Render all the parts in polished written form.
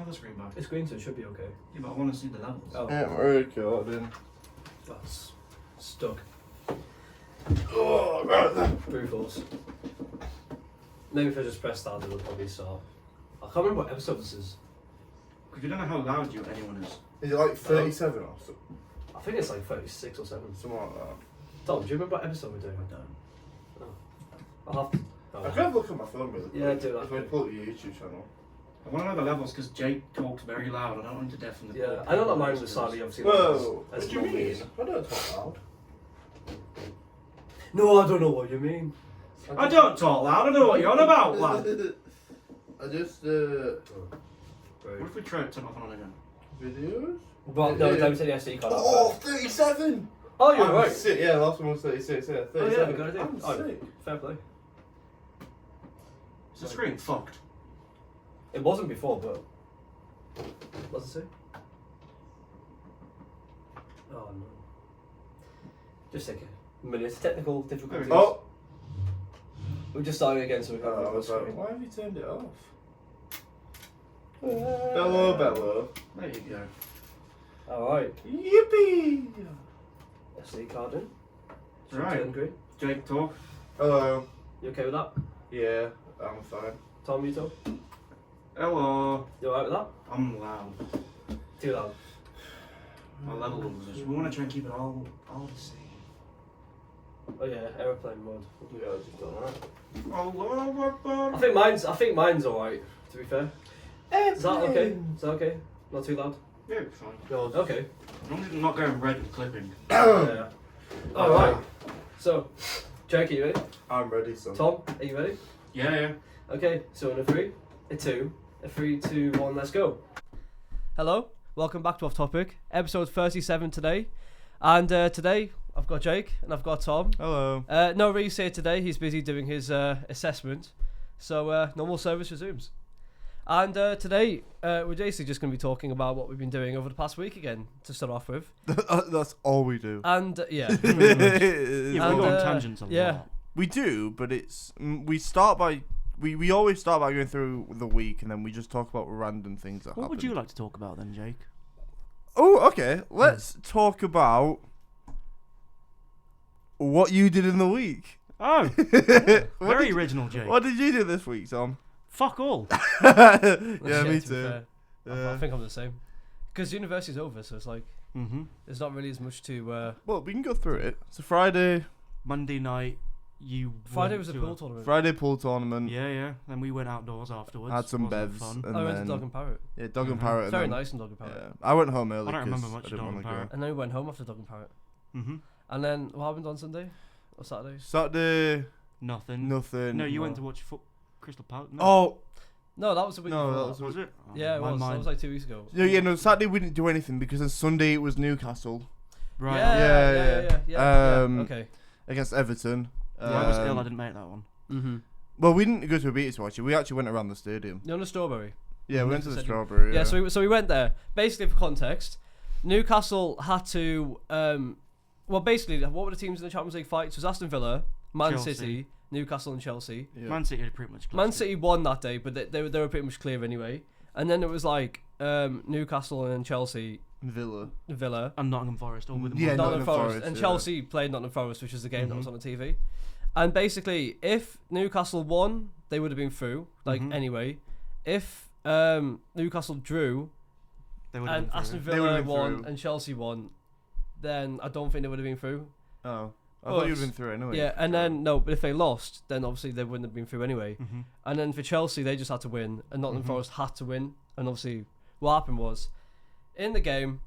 another screen back. It's green, so it should be okay. Yeah, but I want to see the levels. Oh, Yeah, we're recording. that's stuck. Oh, right then. Brute force. Maybe if I just press start, it'll probably start. I can't remember what episode this is. Because you don't know how loud anyone is. Is it like 37 or something? I think it's like 36 or 7. Something like that. Tom, do you remember what episode we're doing? I don't. I'll have to. I can have a look at my phone really quick. Yeah, do that. If I pull up your YouTube channel. I want to know the levels because Jake talks very loud. I don't want him to deafen the. Yeah, I know that mine was slightly obviously. Whoa, as what do you normal mean? is. I don't talk loud. No, I don't know what you mean. I don't talk loud. I know what you're on about, lad. I just, What if we try to turn off and on again? videos? Well, no, don't say the SD card. Oh, 37! Oh, you're I'm right. sick. Yeah, last one was 36, yeah. 37. Oh, yeah, good idea. I'm Oh, sick. fair play. Is the screen fucked? It wasn't before, but. What's it say? Oh no. Just take a minute. Technical difficulties. Oh! We're just starting again, so we can't I have was the like, screen. why have you turned it off? Bello, bello. There you go. Alright. Yippee! SD card in. Right. Turn green. Jake, talk. Hello. You okay with that? Yeah, I'm fine. Tom, you talk? Hello. You alright with that? I'm loud. Too loud. My level was. We want to try and keep it all the same. Oh yeah, aeroplane mode. Yeah, I just done that. Allah I think mine's alright, to be fair. Is that okay? Is that okay? Not too loud? Yeah, it's fine. Okay. As long as it's not going red with clipping. Yeah. Alright. So, Jake, are you ready? I'm ready, son. Tom, are you ready? Yeah. Okay, so in a 3, a 2, a 3, 2, 1, let's go. Hello, welcome back to Off Topic, episode 37 today. And today, I've got Jake and I've got Tom. Hello. No Reese here today, he's busy doing his assessment. So, normal service resumes. And today, we're basically just going to be talking about what we've been doing over the past week again, to start off with. That's all we do. And, yeah. Yeah, we And, go on tangents a lot. yeah. We do, but it's we start by we always start by going through the week, and then we just talk about random things that What would you happened. like to talk about then, Jake? Oh, okay. Let's talk about what you did in the week. Oh, What very did- original, Jake. What did you do this week, Tom? Fuck all. Yeah, Yeah, me to be too. fair. I think I'm the same. Because university's over, so it's like, Mm-hmm. there's not really as much to... Well, we can go through it. So Friday Monday night, you. Friday went was a to pool tournament. Friday pool tournament. Yeah. Then we went outdoors afterwards. Had some Wasn't bevs, Fun. and I went then to Dog and Parrot. yeah, dog and Mhm. parrot. And Very then, nice in Dog and Parrot. Yeah, I went home early. I don't remember 'cause much I of didn't Dog want and to go. Parrot. And then we went home after Dog and Parrot. Mm-hmm. And then what happened on Sunday? Or Saturday? Saturday, Nothing. nothing. No, you went to watch Crystal Palace. No. Oh, No, that was the week No, before. that was was it? Oh, Yeah, it my was. That mind. was like 2 weeks ago. no, Saturday we didn't do anything because on Sunday it was Newcastle Right. Yeah. Okay. against Everton. I was ill. I didn't make that one. Mm-hmm. Well, we didn't go to a beach to watch it. We actually went around the stadium. You on the Strawberry? Yeah, we went to You the said Strawberry. Yeah, so we went there. Basically, for context, Newcastle had to... well, basically, what were the teams in the Champions League fights? It was Aston Villa, Man Chelsea. City, Newcastle and Chelsea. Yeah. Man City had pretty much. Man closed it. City won that day, but they were pretty much clear anyway. And then it was like Newcastle and Chelsea, Villa. Villa, And Nottingham Forest all with them. Yeah, Nottingham Nottingham Forest, Forest, and yeah. Chelsea played Nottingham Forest, which is the game that was Mhm. on the TV. And basically, if Newcastle won, they would have been through. Like Mhm. anyway, if Newcastle drew They would have and been Aston through. They would Villa have been won through. and Chelsea won, then I don't think they would have been through. Oh, I But- thought you'd been through anyway. Yeah, and then no, but if they lost, then obviously they wouldn't have been through anyway. Mhm. And then for Chelsea, they just had to win, and Nottingham Mhm. Forest had to win. And obviously, what happened was, in the game,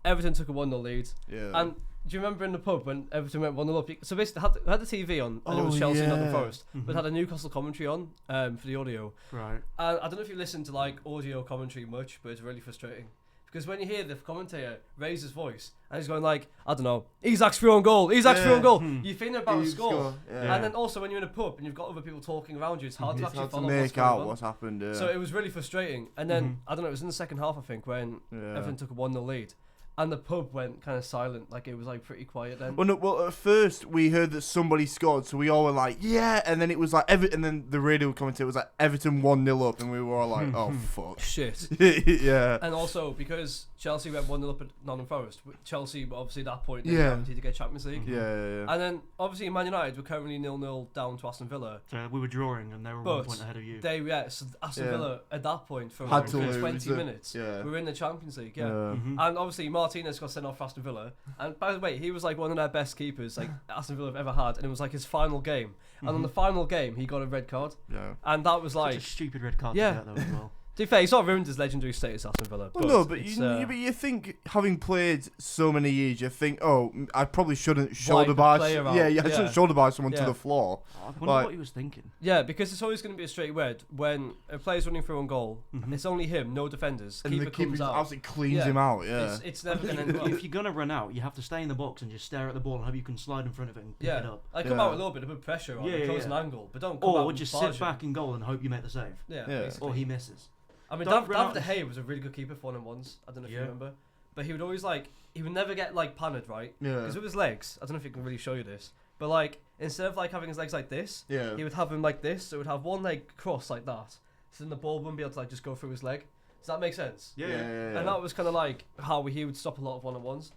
Everton took a 1-0 lead. Yeah. And do you remember in the pub when Everton went 1-0 up? So basically, had the TV on, and it was Oh, Chelsea and Nottingham yeah. Forest, but Mhm. it had a Newcastle commentary on for the audio. Right. And I don't know if you listen to like audio commentary much, but it's really frustrating. Because when you hear the commentator raise his voice and he's going like, I don't know, Isak's through on goal, Isak's through on Yeah. goal, Hmm. you're thinking about the You score. Yeah. And then also when you're in a pub and you've got other people talking around you, it's hard to It's actually hard to follow what's make going out on. what's happened. Yeah. So it was really frustrating. And then, Mhm. I don't know, it was in the second half, I think, when yeah. Everton took a 1-0 lead. and the pub went kind of silent, like it was like pretty quiet then. Well, no, well, at first we heard that somebody scored, so we all were like, yeah, and then it was like, and then the radio commentator was like, Everton 1-0 up, and we were all like, oh, fuck. Shit. Yeah. And also, because Chelsea went 1-0 up at Nottingham Forest, Chelsea were obviously at that point, they Yeah. guaranteed to get Champions League. Yeah. And then, obviously, Man United were currently 0-0 down to Aston Villa. We were drawing and they were But 1 point ahead of you. So Aston Yeah. Villa, at that point, for Had like to a good lose 20 it. minutes, Yeah. were in the Champions League, yeah. Mhm. And obviously, Martinez got sent off for Aston Villa. And by the way, he was like one of their best keepers like Aston Villa have ever had. And it was like his final game. And on the final game, he got a red card. Yeah. And that was Such like, a stupid red card Yeah. to get though as well. to be fair, he's not ruined his legendary status, Aston Villa. Well, no, but it's, you think having played so many years, you think, oh, I probably shouldn't shoulder a bar. player out. Yeah, I Yeah. shouldn't shoulder bar someone to Yeah. the floor. I wonder Like- what he was thinking. yeah, because it's always going to be a straight red when a player's running through on goal. Mhm. It's only him, no defenders. And keeper the keeper comes just out. absolutely cleans Yeah. him out, yeah. It's never going to end well. If you're gonna run out, you have to stay in the box and just stare at the ball and hope you can slide in front of it and pick it Yeah, up. I come Yeah. out a little bit, a bit of pressure on Yeah, it, yeah, close yeah. an angle, but don't come out Or and just barge sit it. back in goal and hope you make the save. Yeah, Yeah. basically. Or he misses. I mean, Don't David run De out- Gea was a really good keeper for him once. I don't know if you Yeah. remember, but he would always like he would never get like pannered, right? Yeah. Because with his legs, I don't know if he can really show you this, but like instead of like having his legs like this, Yeah. he would have him like this. So he would have one leg crossed like that, so then the ball wouldn't be able to like just go through his leg. Does that make sense? Yeah. And that was kind of like how he would stop a lot of one-on-ones.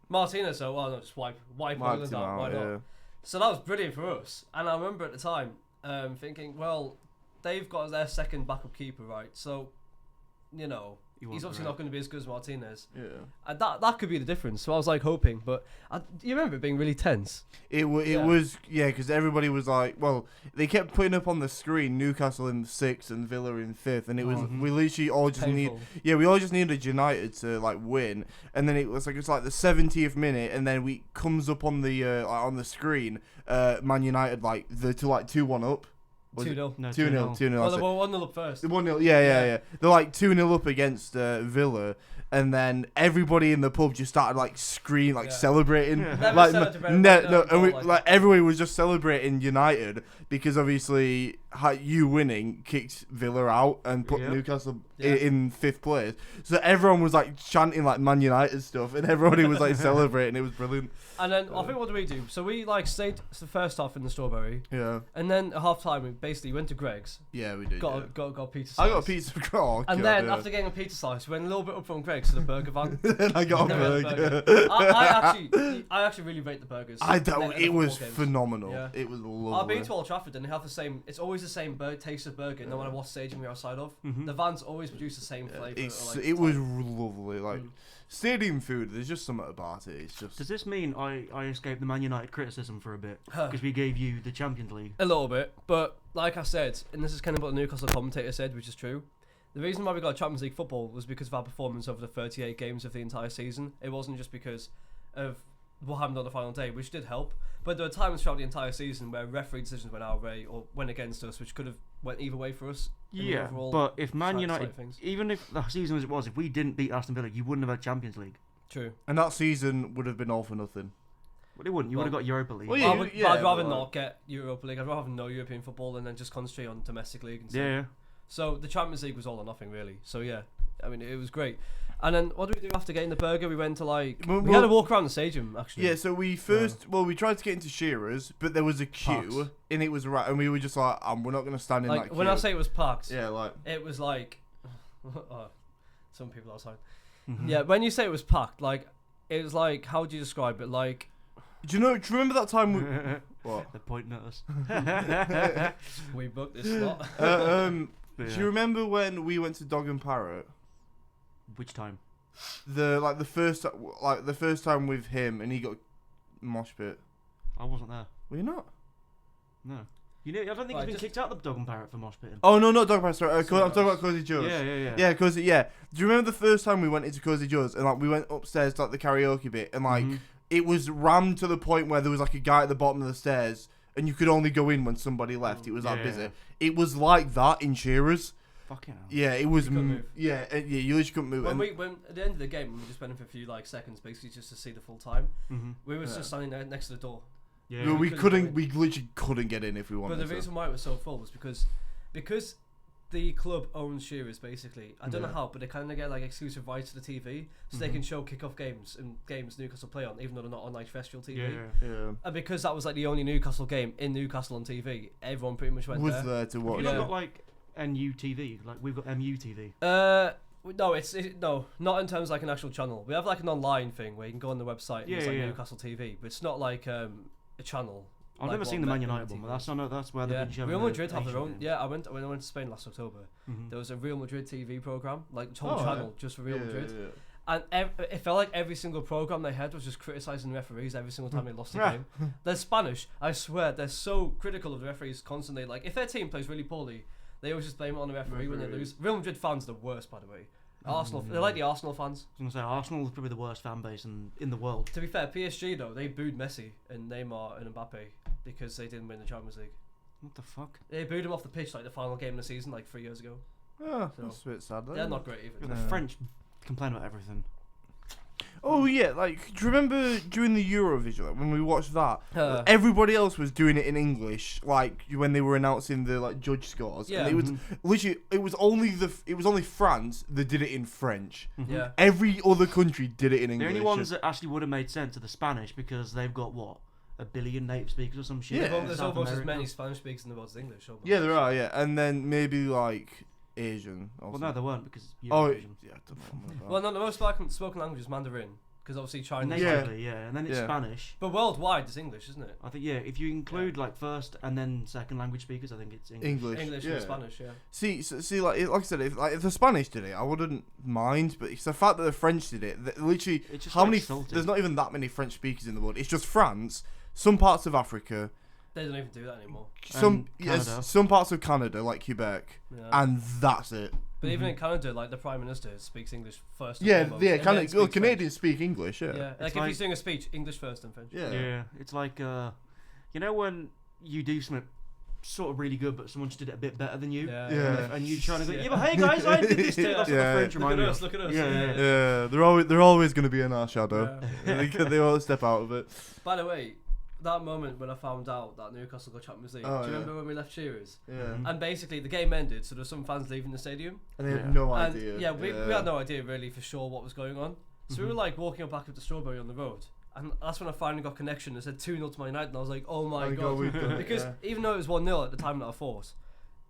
Martinez, though, well, no, just wipe Marked other than him that, out, why not? yeah. So that was brilliant for us. And I remember at the time thinking, well, they've got their second backup keeper, right? So, you know, He he's wasn't obviously right. not going to be as good as Martinez. Yeah. And that could be the difference. So I was like hoping, but you remember it being really tense? It Yeah. was, yeah, because everybody was like, well, they kept putting up on the screen Newcastle in 6th and Villa in 5th, and it was, Mhm. we literally all just Painful. we all just needed United to like win, and then it's like the 70th minute, and then we comes up on the on the screen, Man United like the to like 2-1 up. Was it 2-0. No, 2-0, 2-0. Well, that's they it. were 1-0 up first. 1-0, yeah. They're like 2-0 up against Villa, and then everybody in the pub just started like screaming, like Yeah. celebrating. Yeah. Never Like celebrate no, right now, no, and we, like like that. everybody was just celebrating United because obviously you winning kicked Villa out and put Yeah. Newcastle Yeah. in 5th place. So everyone was like chanting like Man United stuff, and everybody was like celebrating. It was brilliant. And then I think what do we do? So we like stayed the first half in the Strawberry, Yeah, and then at half time we basically went to Greg's, yeah, we did. got yeah. a pizza. I got a slice. pizza. Oh, And God, then yeah. after getting a pizza slice, we went a little bit up from Greg's to the burger van. then I got a Never had a burger. I actually really rate the burgers. I in don't. the It was football games. phenomenal. Yeah. It was I've lovely. been to Old Trafford and they have the same. It's always the same taste of burger, no matter what stadium you're outside of. Mhm. The vans always produce the same Yeah, flavour. it's like, it was type. lovely. Like Mm. stadium food. There's just something about it. It's just. Does this mean I escaped the Man United criticism for a bit? Huh. Because we gave you the Champions League. A little bit, but like I said, and this is kind of what the Newcastle commentator said, which is true. The reason why we got Champions League football was because of our performance over the 38 games of the entire season. It wasn't just because of what happened on the final day, which did help. But there were times throughout the entire season where referee decisions went our way or went against us, which could have went either way for us. in the Yeah, overall but if Man side of United, things. even if the season as it was, if we didn't beat Aston Villa, you wouldn't have had Champions League. True. And that season would have been all for nothing. Well, it wouldn't. You would have Well- got Europa League. Well, But yeah, I'd rather but, not get Europa League. I'd rather have no European football and then just concentrate on domestic league and stuff. yeah. So the Champions League was all or nothing, really. So yeah, I mean it was great. And then what did we do after getting the burger? We went to like Well, we had to walk around the stadium actually. Yeah, so we we tried to get into Shearer's, but there was a queue, Parks. and it was right, and we were just like, we're not going to stand in that Like queue. when I say it was packed, yeah, like, it was like oh, some people outside. Mhm. Yeah, when you say it was packed, like it was like how do you describe it? Like do you remember that time we, what? They're pointing at us. we booked this slot. But Do yeah. you remember when we went to Dog and Parrot? Which time? The first time with him, and he got mosh pit. I wasn't there. Were you not? No. You know, I don't think Right, he's been just- kicked out of the Dog and Parrot for mosh pitting. Oh no, not Dog and Parrot. Sorry, I'm Someone talking else. about Cozy Joe's. Yeah. Yeah, because Do you remember the first time we went into Cozy Joe's and like we went upstairs to like the karaoke bit and like Mhm. it was rammed to the point where there was like a guy at the bottom of the stairs and you could only go in when somebody left. It was that Yeah. busy. It was like that in Shearer's. Fucking hell. Yeah, it was. You couldn't move. Yeah, you literally couldn't move. when at the end of the game, we just went in for a few like seconds, basically just to see the full time. Mm-hmm. We were Yeah. just standing there next to the door. Yeah. we couldn't go couldn't. in. We literally couldn't get in if we wanted But the to. reason why it was so full was because the club owns Shearers basically. I don't know Yeah. how, but they kind of get like exclusive rights to the TV, so they can show kick-off games and games Newcastle play on, even though they're not on like terrestrial TV. Yeah. And because that was like the only Newcastle game in Newcastle on TV, everyone pretty much went Was there. there to Have watch. you Yeah. not got like NUTV? Like we've got MUTV. No, no, not in terms of like an actual channel. We have like an online thing where you can go on the website and Yeah, it's like yeah. Newcastle TV, but it's not like a channel. I've like never what seen the Man Betclic United TV one, but that's where Yeah, they've been showing. Real the Madrid have their Asian own. game. Yeah, when I went to Spain last October, there was a Real Madrid TV program, like whole Oh, yeah. channel just for Real Yeah, Madrid. yeah. And it felt like every single program they had was just criticising the referees every single time they lost the Yeah. game. They're Spanish, I swear, they're so critical of the referees constantly. Like, if their team plays really poorly, they always just blame it on the referee when they Referee. lose. Real Madrid fans are the worst, by the way. Arsenal, they're like the Arsenal fans. I was gonna say Arsenal is probably the worst fan base in the world. To be fair, PSG though, they booed Messi and Neymar and Mbappe because they didn't win the Champions League. What the fuck? They booed him off the pitch like the final game of the season, like 3 years ago. Oh, So, that's a bit sad. They're not great either. The No. French complain about everything. Oh yeah, like do you remember during the Eurovision like, when we watched that? Uh. Everybody else was doing it in English, like when they were announcing the like judge scores. Yeah. And it was literally it was only France that did it in French. Yeah. Every other country did it in The English. only ones that actually would have made sense are the Spanish because they've got what 1 billion native speakers or some shit. Yeah. in Well, there's South almost as America. many Spanish speakers in the world as English. Almost. Yeah, there are. Yeah, and then maybe like Asian. Also. Well, no, they weren't because Oh, Eurovision. yeah, I don't know. about Well, no, the most spoken language is Mandarin, because obviously China. Yeah. Natively, yeah, and then it's Yeah. Spanish. But worldwide, it's English, isn't it? I think if you include like first and then second language speakers, I think it's English. English. English yeah. and Spanish, yeah. See, like I said, if the Spanish did it, I wouldn't mind. But it's the fact that the French did it. Literally, It's just how like many? salty. There's not even that many French speakers in the world. It's just France, some parts of Africa, They don't even do that anymore. some Canada. some parts of Canada, like Quebec, Yeah. and that's it. But even in Canada, like the Prime Minister speaks English first. And Yeah, foremost, yeah. and then speaks Canadians speak English. French. Yeah. Yeah, like It's if like- he's doing a speech, English first and French. Yeah, it's like you know when you do something sort of really good, but someone just did it a bit better than you. Yeah. Yeah. And you trying to go, Yeah. yeah, but hey guys, I did this too. That's what the Yeah. French Look remind at me us, of. look at us. Yeah. Yeah, they're always going to be in our shadow. Yeah. they always step out of it. By the way, that moment when I found out that Newcastle got Champions League, Oh, do you yeah. remember when we left Shearers? Yeah, Mhm. And basically the game ended, so there were some fans leaving the stadium. and they Yeah. had no And idea. yeah, we had no idea really for sure what was going on. So we were like walking up back up to Strawberry on the road. And that's when I finally got connection. It said 2-0 to Man United, and I was like, oh my god. we've done it, Because yeah. even though it was 1-0 at the time that I thought,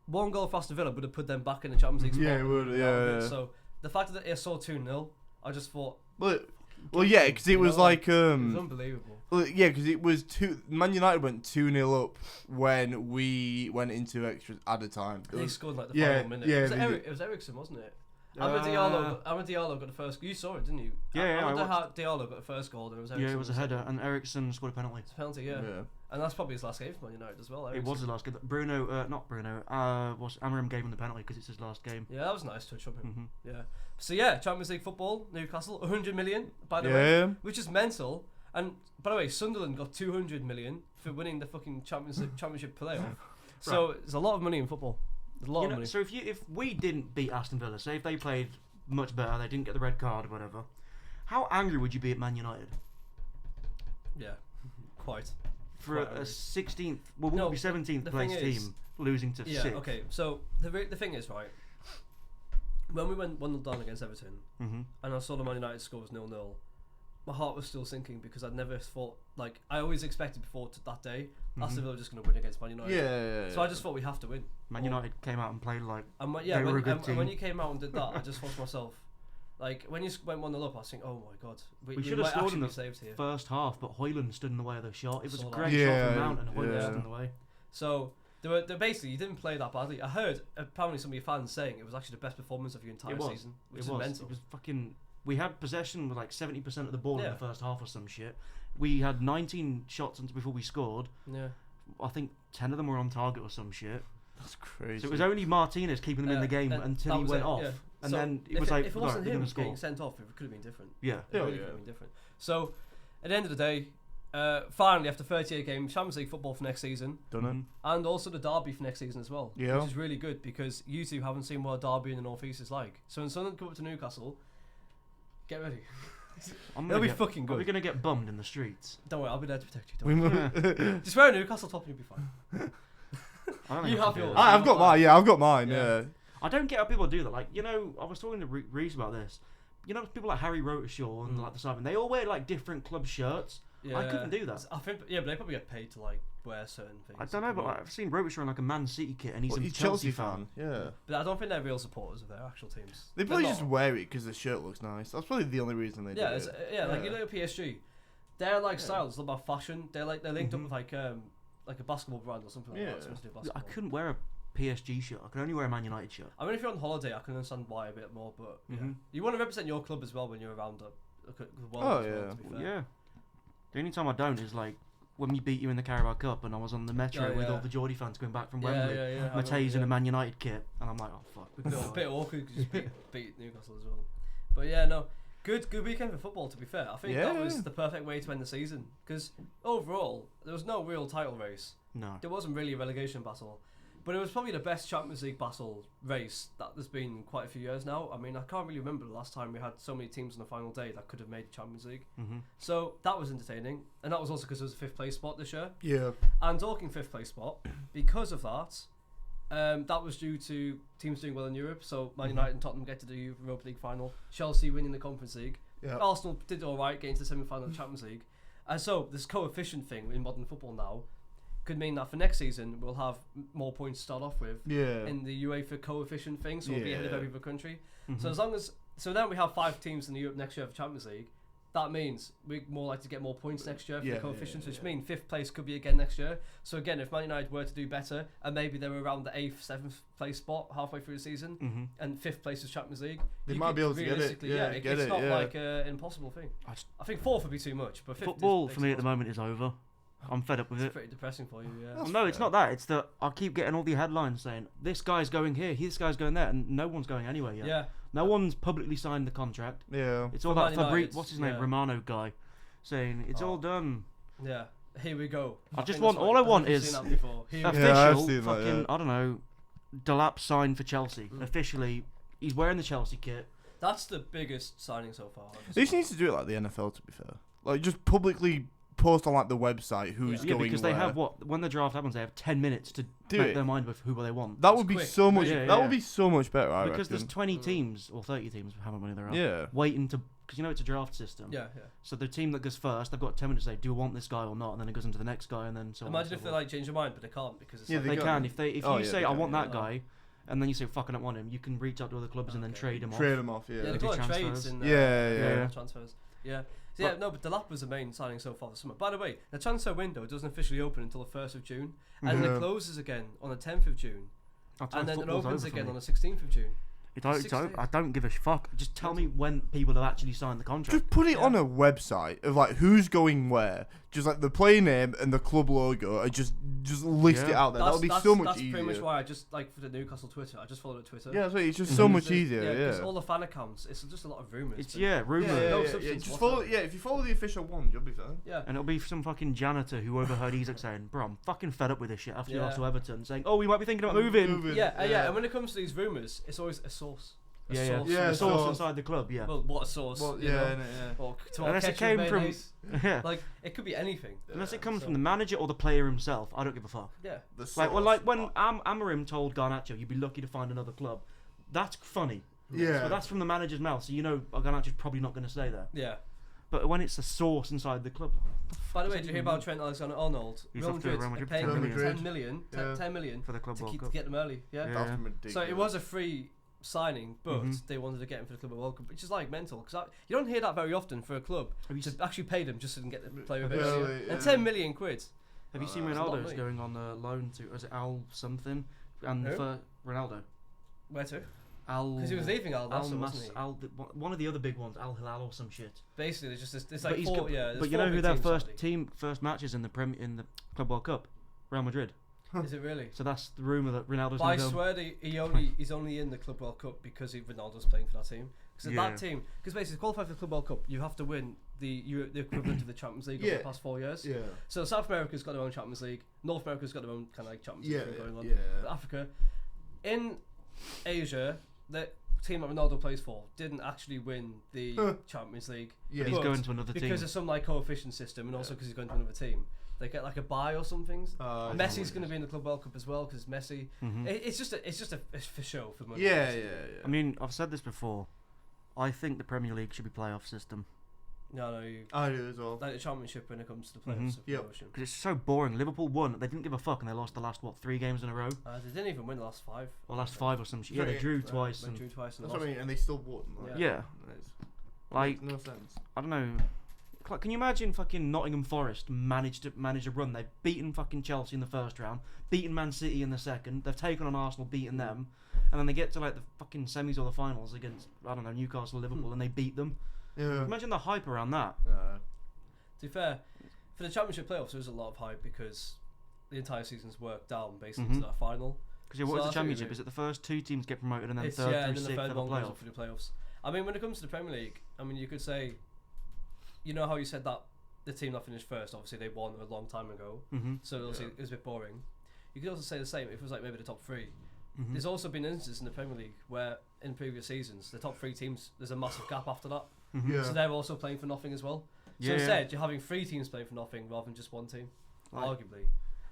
one goal for Aston Villa would have put them back in the Champions League spot. Yeah, it would, That yeah, was it. yeah. So the fact that it saw 2-0, I just thought, Well, yeah, because it was No, like it was unbelievable. Well, yeah, because it was Man United went 2-0 up when we went into extra added time. It They was- scored like the yeah, final minute. yeah, it was Ericsson, wasn't it? Ahmed Diallo got the first. You saw it, didn't you? Yeah, I Diallo got the first goal, and it was Yeah, Ericsson it was a header, and Ericsson scored a penalty. It's a penalty, yeah. And that's probably his last game for Man United as well. It Ericsson. was his last game. Not Bruno. Was Amarim gave him the penalty because it's his last game. Yeah, that was a nice touch from him. hmm Yeah. So yeah, Champions League football, Newcastle, 100 million by the way, Yeah, which is mental. And by the way, Sunderland got 200 million for winning the fucking championship playoff. So there's a lot of money in football. There's a lot of money. So if we didn't beat Aston Villa, say if they played much better, they didn't get the red card or whatever, how angry would you be at Man United Yeah, quite. for Quite a angry. 16th? Well, No, we'll be 17th the place thing is- team losing to Yeah. 6th. Okay. So the thing is, right, when we went 1-0 down against Everton, hmm and I saw the Man United score was 0-0, my heart was still sinking because I'd never thought, like, I always expected before that day, Aston Villa were just going to win against Man United. yeah. So I just thought we have to win. Man United came out and played like And when, They were a good and when team. you came out and did that, I just thought to myself, like, when you went 1-0 up, I was thinking, oh my god, We we should have might scored actually in be the saved here. first half, but Hoyland stood in the way of the shot. It was a Saw that. great shot Yeah, from Mount, and Hoyland yeah. stood in the way. So they're basically, you didn't play that badly. I heard apparently some of your fans saying it was actually the best performance of your entire It was. season, which It is was. mental. It was fucking. We had possession with like 70% of the ball in Yeah. the first half or some shit. We had 19 shots before we scored. Yeah. I think 10 of them were on target or some shit. That's crazy. So it was only Martinez keeping them in the game and until that he was went it, off. yeah. And So then it if was like, if it right, wasn't they're him going to score. getting sent off, it could have been different. Yeah. It really could have been different. So at the end of the day, finally after 38 games, Champions League football for next season, done it. Mhm. and also the derby for next season as well. Yeah. Which is really good because you two haven't seen what a derby in the North East is like. So when Sunderland come up to Newcastle, get ready. I'm It'll gonna be get- fucking Are we good. going to get bummed in the streets? Don't worry, I'll be there to protect you. We Don't worry. Just wear a Newcastle top and you'll be fine. I don't You think I have can do yours. that. I've got mine. Yeah, I've got mine. Yeah. Yeah. I don't get how people do that. Like, you know, I was talking to Reese about this. You know, people like Harry Rotershaw and like the Simon, they all wear like different club shirts. Yeah. I couldn't do that. I think, but they probably get paid to like wear certain things. I don't know, but like, I've seen Rotershaw in like a Man City kit, and he's Well, a he's Chelsea fan. Yeah. But I don't think they're real supporters of their actual teams. They They're probably not. just wear it because the shirt looks nice. That's probably the only reason they do Yeah, it. like you know PSG, their like style is all about fashion. They're linked up with like a basketball brand or something like that. Yeah. Supposed to do I basketball. couldn't wear a PSG shirt. I could only wear a Man United shirt. I mean, if you're on holiday, I can understand why a bit more, but yeah. Mhm. You want to represent your club as well when you're around the world. Oh, as well, yeah. to be fair. Yeah. The only time I don't is like when we beat you in the Carabao Cup, and I was on the metro Oh, with yeah. all the Geordie fans going back from Yeah, Wembley. yeah, yeah. Matej's in a Man United kit, and I'm like, oh fuck. A bit awkward because you beat Newcastle as well. But yeah, no, good weekend for football. To be fair, I think that was the perfect way to end the season because overall there was no real title race. No. There wasn't really a relegation battle, but it was probably the best Champions League battle race that there's been in quite a few years now. I mean, I can't really remember the last time we had so many teams on the final day that could have made the Champions League. Mm-hmm. So that was entertaining, and that was also because it was a fifth place spot this year. Yeah. And talking fifth place spot, because of that, that was due to teams doing well in Europe. So Man United and Tottenham get to the Europa League final. Chelsea winning the Conference League. Yeah. Arsenal did all right, getting to the semi-final of the Champions League. And so this coefficient thing in modern football now could mean that for next season we'll have more points to start off with Yeah. in the UEFA coefficient thing. So we'll be ahead of Yeah. every other country. Mm-hmm. So as long as then we have 5 teams in the Europe next year for Champions League. That means we're more likely to get more points next year for Yeah, the coefficients, yeah, which yeah. means 5th place could be again next year. So again, if Man United were to do better, and maybe they were around the 8th, 7th place spot halfway through the season, Mm-hmm. and 5th place is Champions League, They you might could be able to get it. realistically, Yeah, it's get it, not yeah. like an impossible thing. I think 4th would be too much, but 5th Football is for me at the impossible. moment is over. I'm fed up with It's it. pretty depressing for you, yeah. That's No, it's fair. not that. It's that I keep getting all the headlines saying this guy's going here, this guy's going there, and no one's going anywhere yet. Yeah, No one's publicly signed the contract. Yeah. It's all For that Man Fabri, United, what's his name, yeah. Romano guy, saying it's all Oh. done. yeah. Here we go. I just think want- that's all what- I want I've is seen that before. Here we Yeah, go. I've Official, seen that, fucking, yeah. I don't know, Delap signed for Chelsea. Mm. Officially, he's wearing the Chelsea kit. That's the biggest signing so far. They just need to do it like the NFL, to be fair. Like, just publicly post on, like, the website who's Yeah, going because where. they have when the draft happens, they have 10 minutes to Do make it. their mind with who they want. That It's would be quick. so much. Yeah, that yeah. would be so much better, I Because there's reckon. 20 teams or 30 teams, how many there are, Yeah. waiting to, because you know it's a draft system. Yeah, yeah. So the team that goes first, they've got 10 minutes to say, do we want this guy or not? And then it goes into the next guy, and then so on. Imagine and if so they forth. like change their mind, but they can't because it's Yeah, like, They got- can if Oh, you yeah, say they I can, want yeah. that guy, and then you say fuck I don't want him, you can reach out to other clubs and then Okay. trade him off. Trade them off, yeah. yeah, do they call it trades transfers. in Yeah. transfers. Yeah. So yeah, no, but Delap was the main signing so far this summer. By the way, the transfer window doesn't officially open until the 1st of June, and then Yeah. it closes again on the 10th of June, I thought and then it football's opens over for again me. on the 16th of June. I don't give a fuck. Just tell me when people have actually signed the contract. Just put it Yeah. on a website of like who's going where. Just like the player name and the club logo, and just list it Yeah. out there. That would be so much that's easier. pretty much why I just like for the Newcastle Twitter. I just followed it Twitter. Yeah, that's right. It's just so Mhm. much easier. Yeah. because all the fan accounts, it's just a lot of rumours. It's but- rumours. No substance Just follow. whatsoever. Yeah, if you follow the official one, you'll be fine. Yeah. And it'll be some fucking janitor who overheard Isak saying, "Bro, I'm fucking fed up with this shit." After you Yeah. lost to Everton, saying, "Oh, we might be thinking about moving." Yeah, and when it comes to these rumours, it's always a source. A Yeah, source. Yeah, The source source. inside the club. Yeah. Well, what a source. Well, you yeah, know? yeah. Or to Unless it ketchup, came from- mayonnaise. yeah. Like, it could be anything. Unless it comes so- from the manager or the player himself, I don't give a fuck. Yeah. Like when Amorim told Garnacho, "You'd be lucky to find another club." That's funny. Yeah. But that's from the manager's mouth, so you know Garnacho's probably not going to stay there. Yeah. But when it's a source inside the club, By the way, did you hear about Trent Alexander-Arnold? He's Real off to Madrid Real are Madrid paying for him 10 million. 10 million, Yeah. 10 million for the club to, World keep, to Cup. get them early. Yeah. Yeah. That's ridiculous. So it was a free signing, but Mhm. they wanted to get him for the club at World Cup, which is like mental because you don't hear that very often for a club Have you, to actually pay them just to get the player a bit Yeah, earlier. yeah. And 10 million quid. have you seen That's a lot of Ronaldo's money. going on loan to? Is it Al something? And Who? for Ronaldo, Where to? Al. Because he was leaving Al Nassr, Mas- wasn't he? one of the other big ones, Al Hilal or some shit. Basically, there's just this. There's But like he's four. go- Yeah. there's But you four know who big their teams, first matches in the Club World Cup? Real Madrid. sadly. Is it really? So that's the rumor that Ronaldo's But I going to go. swear he's only in the Club World Cup because Ronaldo's playing for that team. Because Yeah. that team, because basically to qualify for the Club World Cup, you have to win the equivalent of the Champions League over Yeah. the past 4 years. Yeah. So South America's got their own Champions League. North America's got their own kind of like Champions Yeah. League thing going on. Yeah. But Africa, in Asia, the team that Ronaldo plays for didn't actually win the Huh. Champions League Yeah. He's But going to another team. because of some like coefficient system, and also because he's going to another team. They get like a bye or something. I Messi's know going to what be in the Club World Cup as well because Messi. Mhm. It's just it's for show for it money. is. Yeah, basically. yeah. I mean, I've said this before. I think the Premier League should be playoff system No, you I do as well. like the Championship when it comes to the playoffs of Yep. promotion. because it's so boring. Liverpool won. They didn't give a fuck, and they lost the last 3 games in a row, They didn't even win the last 5. or last 5 or some shit. Yeah, they Yeah, drew twice. They And drew twice and That's what I lost. mean, and they still won. Like, yeah, it's- like makes no sense. I don't know. Can you imagine fucking Nottingham Forest managed a run? They've beaten fucking Chelsea in the first round, beaten Man City in the second. They've taken on Arsenal, beaten them, and then they get to like the fucking semis or the finals against I don't know Newcastle, Liverpool, and they beat them. Yeah. Imagine the hype around that. To be fair, for the Championship playoffs, there was a lot of hype because the entire season's worked down basically to that final. Because what So is I the think Championship? we- Is it the first 2 teams get promoted and then It's third yeah, through and then the 6th third for the one goes playoff? up for the playoffs. I mean, when it comes to the Premier League, I mean, you could say, you know how you said that the team that finished first, obviously they won a long time ago, Mm-hmm. so obviously it was a bit boring. You could also say the same if it was like maybe the top 3. Mm-hmm. There's also been instances in the Premier League where in previous seasons the top 3 teams there's a massive gap after that, Mm-hmm. Yeah. so they're also playing for nothing as well. So Yeah. instead, you're having 3 teams playing for nothing rather than just one team. Like, Arguably,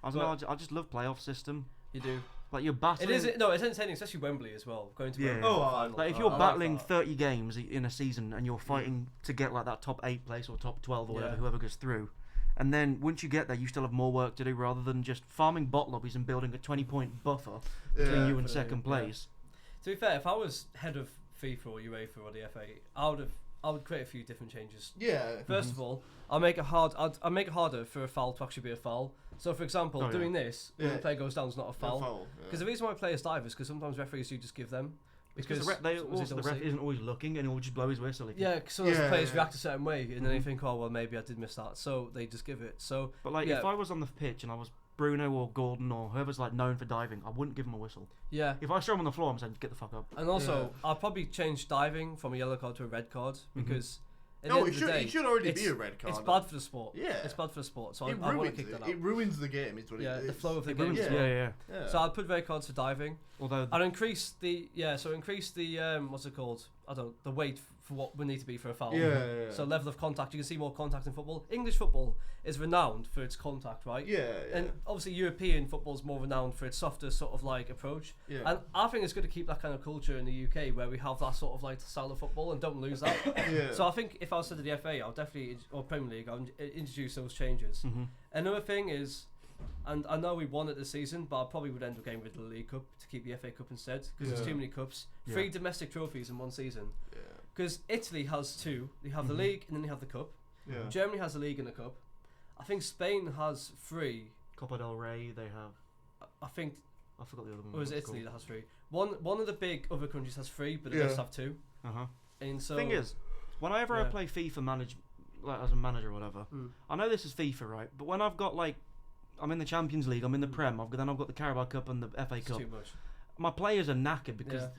I don't know. I just love playoff system. you do. Like you're battling. It is no, it's entertaining, especially Wembley as well. Going to Yeah. Wembley Oh, for the I- final. Like if I you're like battling that. 30 games in a season and you're fighting to get like that top 8 place or top 12 or whatever, Yeah. whoever goes through, and then once you get there, you still have more work to do rather than just farming bot lobbies and building a 20-point buffer between Yeah. you and for the- second yeah. place. To be fair, if I was head of FIFA or UEFA or the FA, I would create a few different changes. Yeah. First of all, I'll make it harder for a foul to actually be a foul. So, for example, Oh, yeah. doing this when Yeah. the player goes down is not a foul. Foul. Because the reason why players dive is because sometimes referees do just give them. Because Because the was it ref don't see? isn't always looking and he'll just blow his whistle. If you- Yeah, because sometimes the Yeah, players yeah. react a certain way and then they Mhm. think, oh well, maybe I did miss that, so they just give it. So But like, yeah. if I was on the pitch and I was Bruno or Gordon or whoever's like known for diving, I wouldn't give him a whistle. yeah, If I saw him on the floor, I'm saying, get the fuck up. and also I'll probably change diving from a yellow card to a red card because at the No, end it of the should. day, It should already be it's- a red card. it's bad for the sport. Yeah. It's bad for the sport. So It I want to ruins kick it. that out. It ruins the game. Is what Yeah, it is. the flow of the It game. ruins as it. well. Yeah. So I'd put red cards for diving. Although I'd increase the increase the what's it called? I don't know, the weight for what would need to be for a foul. Yeah. So level of contact, you can see more contact in football. English football is renowned for its contact, right? Yeah. And obviously European football is more renowned for its softer sort of like approach. Yeah. And I think it's good to keep that kind of culture in the UK where we have that sort of like style of football and don't lose that. Yeah. So I think if I was to the FA, I'll definitely, or Premier League, I'll introduce those changes. Mhm. Another thing is, and I know we won it this season, but I probably would end up getting rid of the League Cup to keep the FA Cup instead because there's Yeah. too many cups. Yeah. 3 domestic trophies in one season. Yeah. Because Italy has 2. They have the Mhm. league and then they have the cup. Yeah. Germany has a league and a cup. I think Spain has 3. Copa del Rey, they have. I think, I forgot the other one. or is it Italy that has 3? One of the big other countries has 3, but the Yeah. rest have 2. Uh huh. And so Thing is, whenever I Yeah. play FIFA like as a manager or whatever, Mm. I know this is FIFA, right? But when I've got like, I'm in the Champions League, I'm in the Prem, then I've got the Carabao Cup and the FA it's Cup. too much. My players are knackered because. Yeah.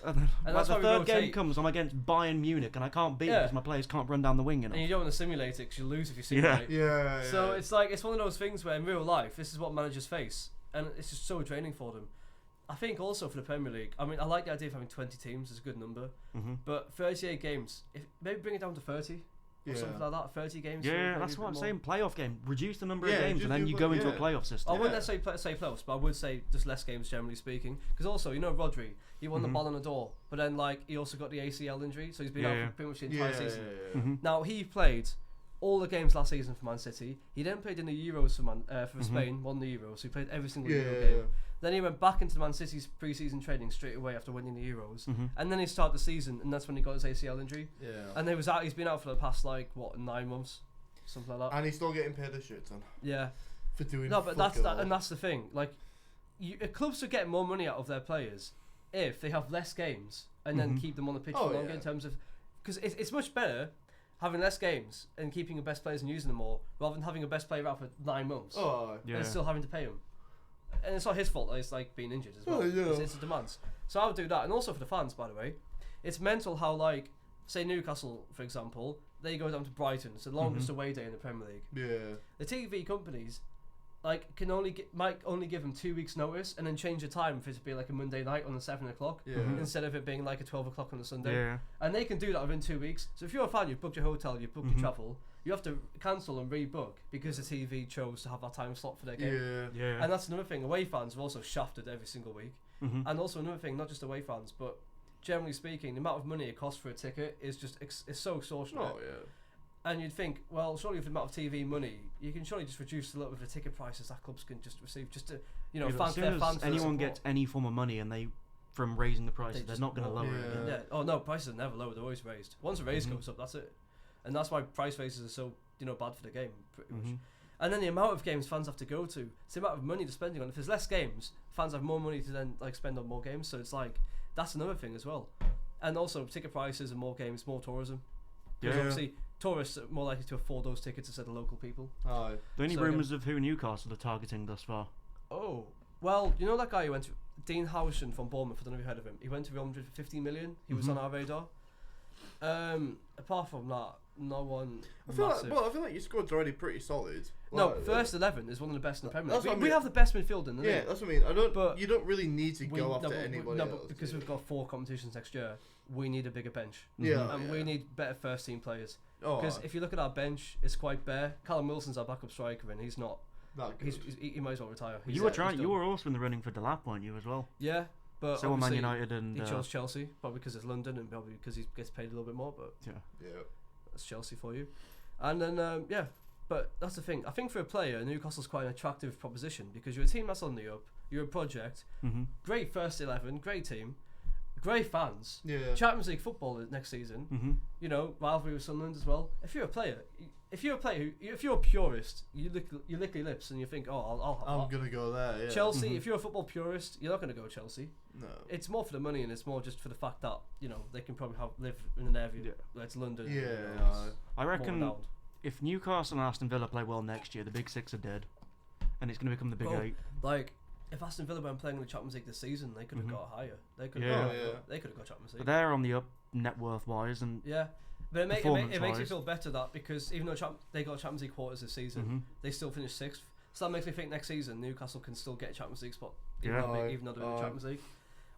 And then, And like that's the why we third rotate. game comes, I'm against Bayern Munich and I can't beat it Yeah. because my players can't run down the wing enough. And you don't want to simulate it because you lose if you Yeah. simulate. Yeah. So it's like it's one of those things where in real life this is what managers face, and it's just so draining for them. I think also for the Premier League, I mean, I like the idea of having 20 teams. It's a good number, Mm-hmm. but 38 games. If maybe bring it down to 30 or something like that. 30 games. Yeah, maybe that's a what I'm bit saying. Playoff game. Reduce the number Yeah, of games just and then do you play- go into a yeah. playoff system. I wouldn't Yeah. necessarily say playoffs, but I would say just less games generally speaking. Because also, you know, Rodri, he won Mhm. the Ballon d'Or, but then like he also got the ACL injury, so he's been Yeah, out yeah. for pretty much the entire Yeah. season. Mhm. Now he played all the games last season for Man City. He then played in the Euros for Mhm. Spain, won the Euros. So he played every single Yeah. Euro game. Then he went back into Man City's pre-season training straight away after winning the Euros. Mhm. And then he started the season, and that's when he got his ACL injury. Yeah. And he was out. He's been out for the past 9 months, something like that. And he's still getting paid a shit ton Yeah. for doing. No, but fuck all. that's the thing. Like, clubs would get more money out of their players if they have less games and then Mhm. keep them on the pitch Oh, for longer yeah. in terms of because it's much better having less games and keeping your best players and using them more rather than having a best player out for 9 months Oh. Yeah. and still having to pay him. And it's not his fault that he's like being injured as well. Oh, yeah. It's the demands. So I would do that, and also for the fans, by the way, it's mental how like say Newcastle for example, they go down to Brighton. It's the longest Mhm. away day in the Premier League. Yeah. The TV companies like might only give them 2 weeks notice and then change the time for it to be like a Monday night on the 7 o'clock Yeah. instead of it being like a 12 o'clock on a Sunday. Yeah. And they can do that within 2 weeks. So if you're a fan, you've booked your hotel, you've booked your travel, you have to cancel and rebook because the TV chose to have that time slot for their game. Yeah. Yeah. And that's another thing. Away fans are also shafted every single week. Mhm. And also another thing, not just away fans, but generally speaking, the amount of money it costs for a ticket is just it's so extortionate. Oh yeah. And you'd think, well, surely with the amount of TV money, you can surely just reduce a lot of the ticket prices that clubs can just receive, just to, Yeah, but fan as soon their as fans. for the anyone support. gets any form of money and they from raising the prices, They they're just not going to won't. lower it Yeah. again. Yeah. Oh no, prices are never lower; they're always raised. Once a raise Mhm. goes up, that's it. And that's why price raises are so bad for the game, pretty much. Mhm. And then the amount of games fans have to go to, it's the amount of money they're spending on. If there's less games, fans have more money to then like spend on more games. So it's like that's another thing as well. And also ticket prices and more games, more tourism. Because Yeah. obviously tourists are more likely to afford those tickets instead of local people. Aye. The only So rumours of who Newcastle are targeting thus far? Oh, well, you know that guy who went to Dean Howson from Bournemouth. I don't know if you heard of him. He went to Real Madrid for 50 million. He was Mhm. on our radar. Apart from that, no one. I feel massive. like, I feel like your squad's already pretty solid. No, Like, first 11 is one of the best in the Premier That's League. what I We mean. have the best midfield in the Yeah, league. that's what I mean. But You don't really need to We- go no, after but we- anybody no, else. but because do you? we've got 4 competitions next year, we need a bigger bench. Yeah. And we need better first team players. Oh, Because if you look at our bench, it's quite bare. Callum Wilson's our backup striker, and he's not. that good. He might as well retire. You He's- were he's trying. You done. were also in the running for Delap, weren't you, as well? Yeah, but So were Man obviously United and he chose Chelsea, probably because it's London and probably because he gets paid a little bit more. But yeah. Yeah. that's Chelsea for you. And then yeah, but that's the thing. I think for a player, Newcastle's quite an attractive proposition because you're a team that's on the up. You're a project. Mhm. Great first 11, great team, great fans. Yeah. Champions League football next season. Mhm. You know, rivalry with Sunderland as well. If you're a player, if you're a purist, you lick your lips and you think, oh, I'm gonna go there. Yeah. Chelsea. Mhm. If you're a football purist, you're not going to go Chelsea. No. It's more for the money and it's more just for the fact that they can probably live in an area Yeah. where it's London. Yeah. it's I more reckon renowned. if Newcastle and Aston Villa play well next year, the Big Six are dead, and it's going to become the Big Well, Eight. Like if Aston Villa weren't playing in the Champions League this season, they could have Mhm. got higher. They could Yeah. have Oh, yeah. they could have got Champions But League. they're on the up net worth wise, and Yeah. But it makes me Performance-wise. feel better that because even though they got Champions League quarters this season, Mhm. they still finished 6th. So that makes me think next season Newcastle can still get a Champions League spot, Yeah. even though they're in the Aye. Champions League.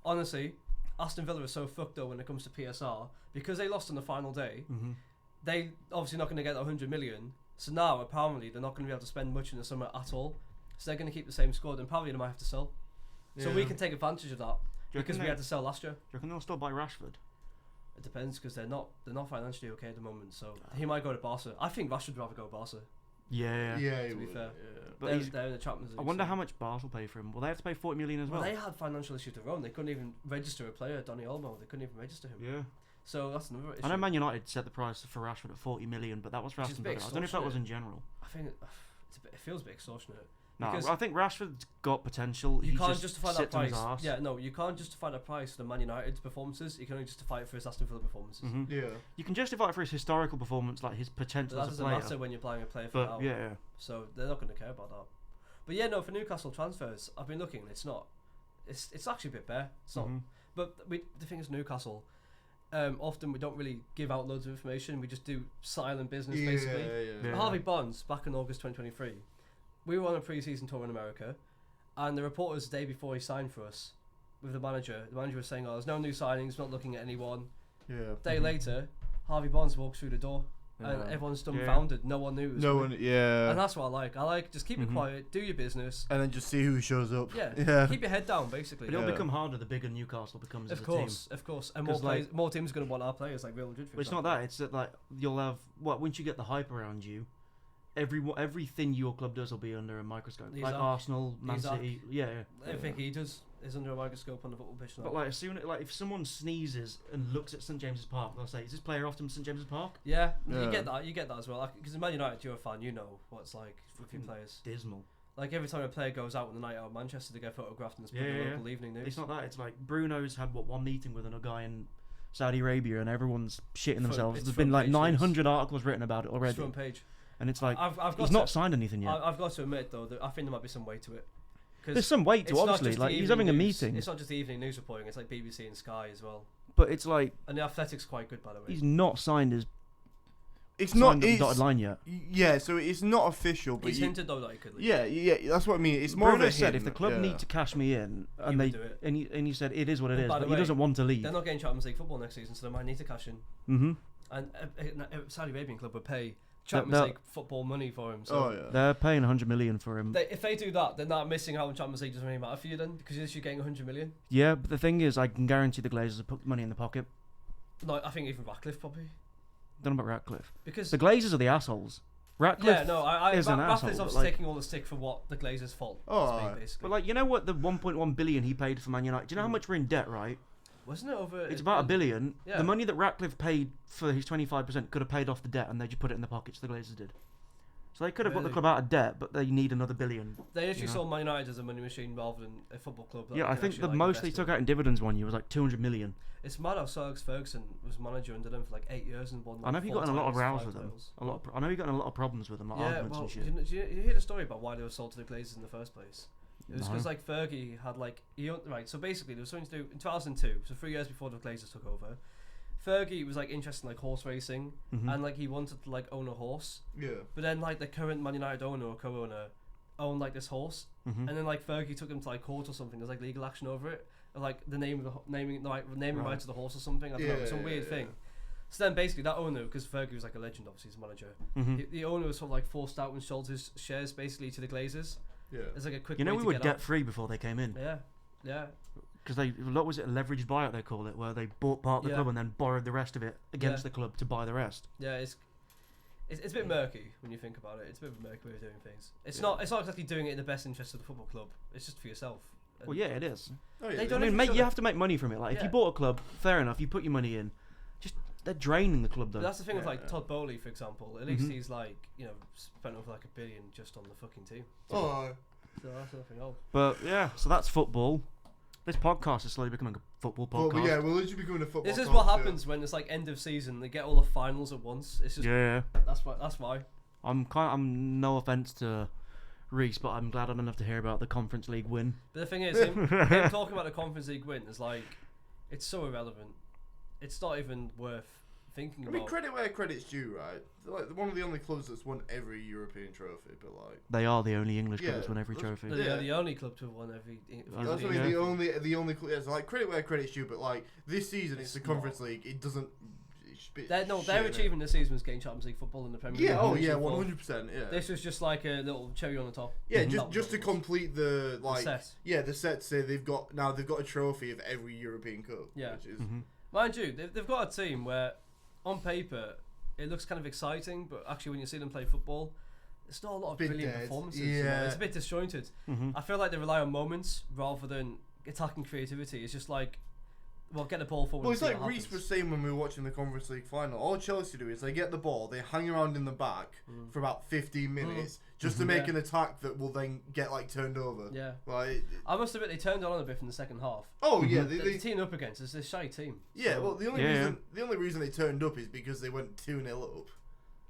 Honestly, Aston Villa are so fucked though when it comes to PSR because they lost on the final day. Mhm. They obviously not going to get 100 million. So now apparently they're not going to be able to spend much in the summer at all. So they're going to keep the same squad and probably they might have to sell. So we Yeah. can take advantage of that Do you because reckon we they- had to sell last year. Do you reckon they'll still buy Rashford? It depends because they're not financially okay at the moment. So he might go to Barca. I think Rashford would rather go Barca. Yeah. Yeah. To he be would, fair. Yeah. But they're, he's, they're in the Champions League. I wonder so- how much Barca will pay for him. Will they have to pay 40 million as Well, well? they had financial issues of their own. They couldn't even register a player, Donny Olmo. They couldn't even register him. Yeah. So that's another issue. I know Man United set the price for Rashford at 40 million, but that was for Which is a Aston bit Villa. I don't know if that was extortionate. in general. I think it feels a bit extortionate. No, Because- I think Rashford's got potential. You He can't just justify that sits on price. his arse. Yeah, no, you can't justify that price for the Man United's performances. You can only justify it for his Aston Villa performances. Mhm. Yeah. You can justify it for his historical performance, like his But potential that as a doesn't player. matter when you're buying a player for But now. yeah, So they're not going to care about that. But yeah, no, for Newcastle transfers, I've been looking. It's not. It's actually a bit bare. It's not. Mhm. But the thing is, Newcastle. Often we don't really give out loads of information. We just do silent business basically. Yeah. Yeah. Harvey Barnes, back in August 2023, we were on a pre-season tour in America, and the reporters the day before he signed for us with the manager was saying, "Oh, there's no new signings. Not looking at anyone." Yeah. Day Mhm. later, Harvey Barnes walks through the door, and Yeah. everyone's Yeah. dumbfounded. No one knew. It was No coming. one. Yeah. And that's what I like. I like just keep it Mhm. quiet, do your business. And then just see who shows up. Yeah, Yeah. keep your head down, basically. But it'll Yeah. become harder the bigger Newcastle becomes Of as a course, team. of course, and more 'Cause, like- players, more teams are going to want our players, like Real Madrid. For But it's not example. that. It's that like you'll have once you get the hype around you, everything your club does will be under a microscope. Like Isaac. Arsenal, Man Isaac. City, yeah. Everything he does is under a microscope on the football pitch now. But like as soon like if someone sneezes and looks at St James's Park, they'll say, "Is this player off from St James's Park?" Yeah, Yeah. you get that as well. Because in Man United, you're a fan, you know what it's like with your players. Dismal. Like every time a player goes out on the night out of Manchester, they get photographed and it's put Yeah, in the yeah, local evening news. It's not that. It's like Bruno's had one meeting with a guy in Saudi Arabia, and everyone's shitting themselves. it's There's front been like page 900 articles written about it It's already, front page. and it's like I've got he's to, not signed anything yet. I've got to admit though that I think there might be some weight to it. 'Cause There's some weight to it's not obviously. just Like the he's evening having a news. meeting, It's not just the evening news reporting. It's like BBC and Sky as well. but it's like And the Athletic's quite good, by the way. he's not signed his it's signed not up the it's, dotted line yet. Yeah, so it's not official, but He's hinted though that he could leave. yeah, that's what I mean. It's more Bruno of a said hint, if the club yeah. need to cash me in, He and would they do it. and he said it is what it And is, by but the he way, doesn't want to leave. They're not getting Champions League football next season, so they might need to cash in. Mm-hmm. And Saudi Arabian club would pay Champions they'll- League football money for him. So Oh yeah. They're paying 100 million for him. if they do that, then that missing out on Champions League doesn't really matter for you then, because you're getting 100 million. Yeah, but the thing is, I can guarantee the Glazers have put money in the pocket. No, I think even Ratcliffe probably. Don't know about Ratcliffe. Because The Glazers are the assholes. Ratcliffe yeah, no, I is an Ratcliffe's asshole. but, obviously like, taking all the stick for what the Glazers' fault. Oh, has been, aye. basically. but like, you know what? The 1.1 billion he paid for Man United. Do you know how Mm. much we're in debt, right? Wasn't it over? It's about $1 billion. Yeah. The money that Ratcliffe paid for his 25% could have paid off the debt, and they just put it in the pockets. The Glazers did. So they could have got the Really? club out of debt, but they need another $1 billion. They actually you know? saw Man United as a money machine rather than a football club. that Yeah, they I can think actually, the like, most they invest took in. out in dividends one year was like 200 million. It's mad how Sir Alex Ferguson was manager under them for like 8 years and won. Like, I know he 4 got in a lot of titles, rows 5 with them. titles. I know he got in a lot of problems with them, like Yeah, arguments well, and shit. you hear the story about why they were sold to the Glazers in the first place? It was No. because like Fergie had like right. So basically, there was something to do in 2002, so 3 years before the Glazers took over. Fergie was like interested in like horse racing, Mhm. and like he wanted to like own a horse. Yeah. But then like the current Man United owner or co-owner owned like this horse, Mhm. and then like Fergie took him to like court or something. There's like legal action over it, of like the name of the naming Right. rights of the horse or something. I don't know, some weird thing. So then basically that owner, because Fergie was like a legend, obviously his manager, Mhm. the owner was sort of like forced out and sold his shares basically to the Glazers. Yeah. It's like a quick. You know way we to were get debt out. free before they came in, Yeah, yeah. because they what was it, a leveraged buyout they call it, where they bought part of the Yeah. club and then borrowed the rest of it against Yeah. the club to buy the rest. Yeah, it's a bit murky when you think about it. It's a bit of a murky way of doing things. It's Yeah. not exactly doing it in the best interest of the football club. It's just for yourself. And Well, yeah, it is. Oh, yeah. They I don't mean, even mate, show you that- have to make money from it. Like, if Yeah. you bought a club, fair enough, you put your money in. Just they're draining the club though. But that's the thing with like Yeah. Todd Bowley, for example. At least Mhm. he's like spent over like $1 billion just on the fucking team. Oh, So that's nothing else. But yeah, so that's football. This podcast is slowly becoming a football well, podcast. yeah, we're literally becoming a football. This is talk what show. happens when it's like end of season. They get all the finals at once. It's just Yeah. that's why. I'm no offense to Reese, but I'm glad I don't have to hear about the Conference League win. But the thing is, him talking about the Conference League win is like, it's so irrelevant. It's not even worth thinking I mean, about. credit where credit's due, right? They're like one of the only clubs that's won every European trophy, but like They are the only English club Yeah, that's won every that's- trophy. They're Yeah. the only club to have won every. That's that's what I yeah. mean. The only club. Yeah, so like credit where credit's due, but like this season it's the It's Conference not. League. It doesn't. It's a bit Their shit, achievement this season was getting Champions League football in the Premier League. Yeah. Oh which yeah. is fourth. 100%. Yeah. This was just like a little cherry on the top. Yeah. Mhm. Just to complete the like. set. Yeah, the set say they've got a trophy of every European Cup. Yeah. Which is, Mhm. Mind you, they've got a team where, on paper, it looks kind of exciting, but actually when you see them play football, it's not a lot of Bit brilliant dead. performances. Yeah. It's a bit disjointed. Mhm. I feel like they rely on moments rather than attacking creativity. It's just like, well, get the ball forward. Well, and it's see like what Reese happens. was saying when we were watching the Conference League final. All Chelsea do is they get the ball, they hang around in the back Mm. for about 15 minutes just to make Yeah. an attack that will then get like turned over. Yeah. Like, I must admit, they turned it on a bit in the second half. oh yeah, Mhm. The team up against is this shy team. yeah. So- Well, the only Yeah, reason they turned up is because they went 2-0 up.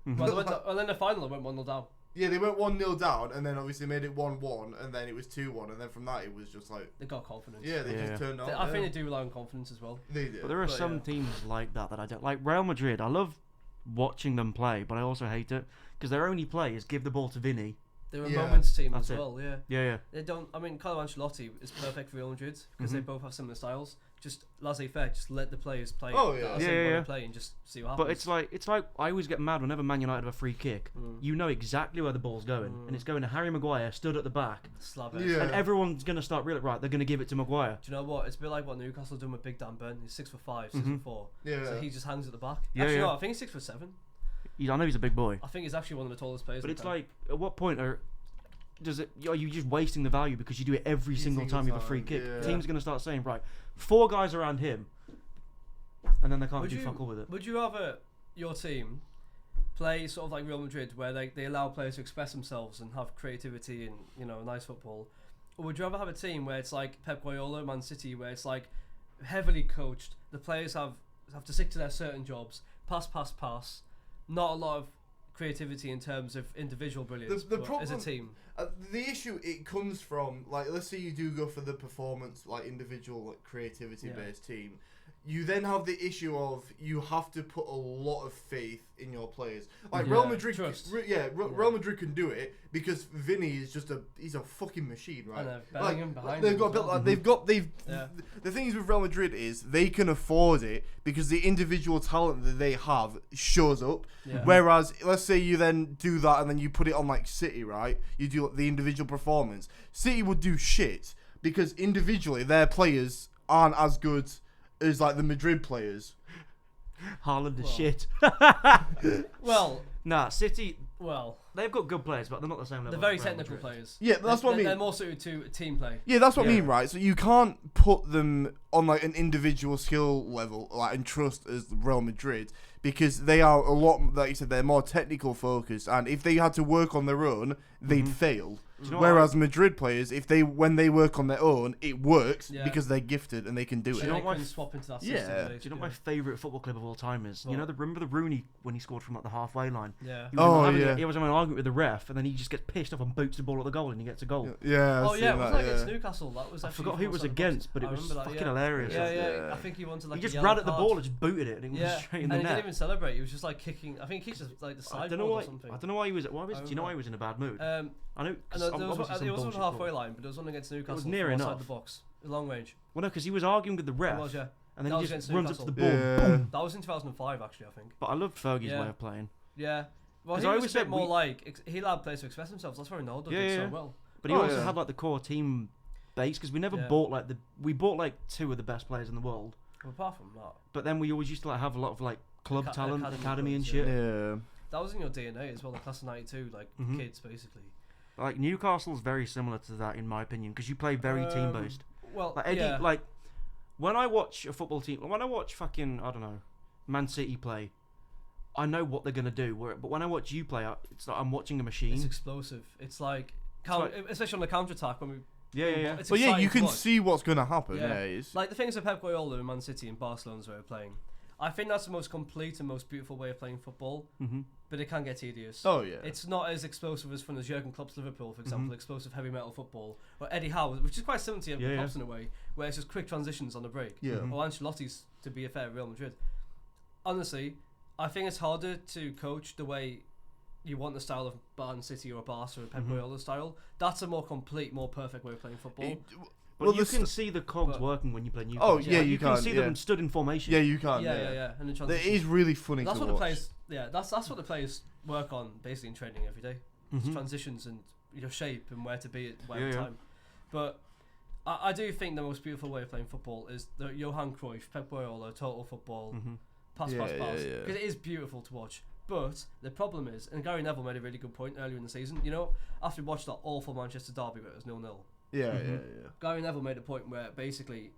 Mhm. Well, and then the final they went 1-0 down. Yeah, they went 1-0 down, and then obviously made it 1-1, and then it was 2-1, and then from that it was just like, They got confidence. yeah, they Yeah. just turned on. I think they do rely on confidence as well. they did. But there are But, some yeah. teams like that I don't like. Real Madrid, I love watching them play, but I also hate it because their only play is give the ball to Vinny. They're a Yeah. moments team That's as it. well. Yeah. Yeah, They don't. I mean, Carlo Ancelotti is perfect for Real Madrid because they Mhm. both have similar styles. Just laissez-faire. Just let the players play. Oh, that yeah. are Yeah, saying yeah. wanna play and just see what But happens. it's like I always get mad whenever Man United have a free kick. Mm. You know exactly where the ball's going, and it's going to Harry Maguire stood at the back, Slab it. Yeah. and everyone's gonna start really right. They're gonna give it to Maguire. Do you know what? It's a bit like what Newcastle done with Big Dan Burn. He's 6'5", 6'4", Yeah. so he just hangs at the back. Yeah, Actually, yeah. no, I think he's 6'7". I know he's a big boy, I think he's actually one of the tallest players. but in it's the Prem. like at what point are you just wasting the value because you do it every single time you have a free kick? yeah. Team's gonna start saying right, 4 guys around him, and then they can't Would do you- fuck all with it. Would you rather your team play sort of like Real Madrid, where they allow players to express themselves and have creativity and nice football, or would you rather have a team where it's like Pep Guardiola, Man City, where it's like heavily coached, the players have to stick to their certain jobs, pass, not a lot of creativity in terms of individual brilliance, The but as a problem- team. The issue it comes from, like, let's say you do go for the performance, like individual, like creativity based team. you then have the issue of you have to put a lot of faith in your players. Like Yeah, Real Madrid, trust. Real Madrid can do it because Vinny is just he's a fucking machine, right? And Bellingham behind they've him got as a bit well. like they've Yeah. the thing is with Real Madrid is they can afford it because the individual talent that they have shows up. Yeah. Whereas let's say you then do that and then you put it on like City, right? You do the individual performance. City would do shit because individually their players aren't as good as like the Madrid players. Haaland is Well. shit. Well, Nah, City, well, they've got good players, but they're not the same level. they're very as Real technical Madrid. players. Yeah, that's what I mean. They're more suited to team play. Yeah, that's what I Yeah. mean, right? So you can't put them on like an individual skill level, like and trust as Real Madrid because they are a lot, like you said, they're more technical focused, and if they had to work on their own, they'd fail. Do you know Whereas Madrid players, when they work on their own, it works Yeah. because they're gifted and they can do Do it. you know they what can my swap into that Yeah. system. Do Do you know what my favourite football clip of all time is? You What? know, remember the Rooney when he scored from like the halfway line? Yeah. He was Oh, having yeah. He was having an argument with the ref, and then he just gets pissed off and boots the ball at the goal, and he gets a goal. Yeah. I've Oh seen yeah, it was that, like yeah. against Newcastle. That was I actually forgot who it was outside the against, box. but it I was remember that, fucking yeah. hilarious. Yeah, yeah, Yeah. I think he wanted like He a just yellow ran at the card. ball and just booted it, and it was Yeah, straight in and the he didn't net. even celebrate. He was just like kicking. I think he kicked just like the I sideboard don't know or why. something. I don't know why he was. Why was? Do you know why he was in a bad mood? I know. And 'cause there was obviously it was some on the bullshit halfway call. line, but there was one against Newcastle. near from outside enough. the box, long range. Well, no, because he was arguing with the It ref, was, yeah. and then That he was just against runs up to the ball. Newcastle. Yeah. That was in 2005, actually, I think. But I loved Fergie's Yeah. way of playing. Yeah. Well, 'Cause he I was always a bit said more we- like he allowed players to express themselves. That's why Ronaldo Yeah, did yeah. so well. But he Oh, also yeah. had like the core team base because we never Yeah. bought like we bought like two of the best players in the world. Well, apart from that, But then we always used to like have a lot of like club talent, academy academy and players, shit. Yeah. that was in your DNA as well. The class of '92, like Mhm. kids, basically. Like Newcastle's very similar to that in my opinion because you play very team based. Well, Like Eddie, yeah. like when I watch a football team, when I watch fucking I don't know, Man City play, I know what they're gonna do. But when I watch you play, it's like I'm watching a machine. It's explosive. It's like, especially on the counter attack when we. Yeah, yeah, yeah. It's But yeah, you exciting to can watch. see what's gonna happen. Yeah. Yeah. It's, Like the things of Pep Guardiola and Man City and Barcelona's way of playing. I think that's the most complete and most beautiful way of playing football, Mm-hmm. but it can get tedious. oh yeah. It's not as explosive as fun as Jurgen Klopp's Liverpool, for example, Mhm. explosive heavy metal football, or Eddie Howe, which is quite similar to Jurgen Yeah, Klopp's in a way, where it's just quick transitions on the break. Yeah. Mhm. Or Ancelotti's, to be fair, Real Madrid. Honestly, I think it's harder to coach the way you want the style of Man City or Barca or Pep Mhm. Guardiola style. That's a more complete, more perfect way of playing football. It- But Well, you the can st- see the cogs but- working when you play Newcastle. Oh, yeah, you can can, see yeah. them stood in formation. yeah, you can. yeah. And the It transitions. is really funny That's to what watch. the players. Yeah, that's what the players work on basically in training every day. It's Mhm. transitions and your shape and where to be at whatever Yeah, yeah. time. But I do think the most beautiful way of playing football is the Johan Cruyff, Pep Guardiola, total football, Mhm. pass, Yeah, pass, yeah, pass. yeah. Because it is beautiful to watch. But the problem is, and Gary Neville made a really good point earlier in the season. You know, after we watched that awful Manchester derby where it was 0-0, Yeah, Mhm. yeah. Gary Neville made a point where basically,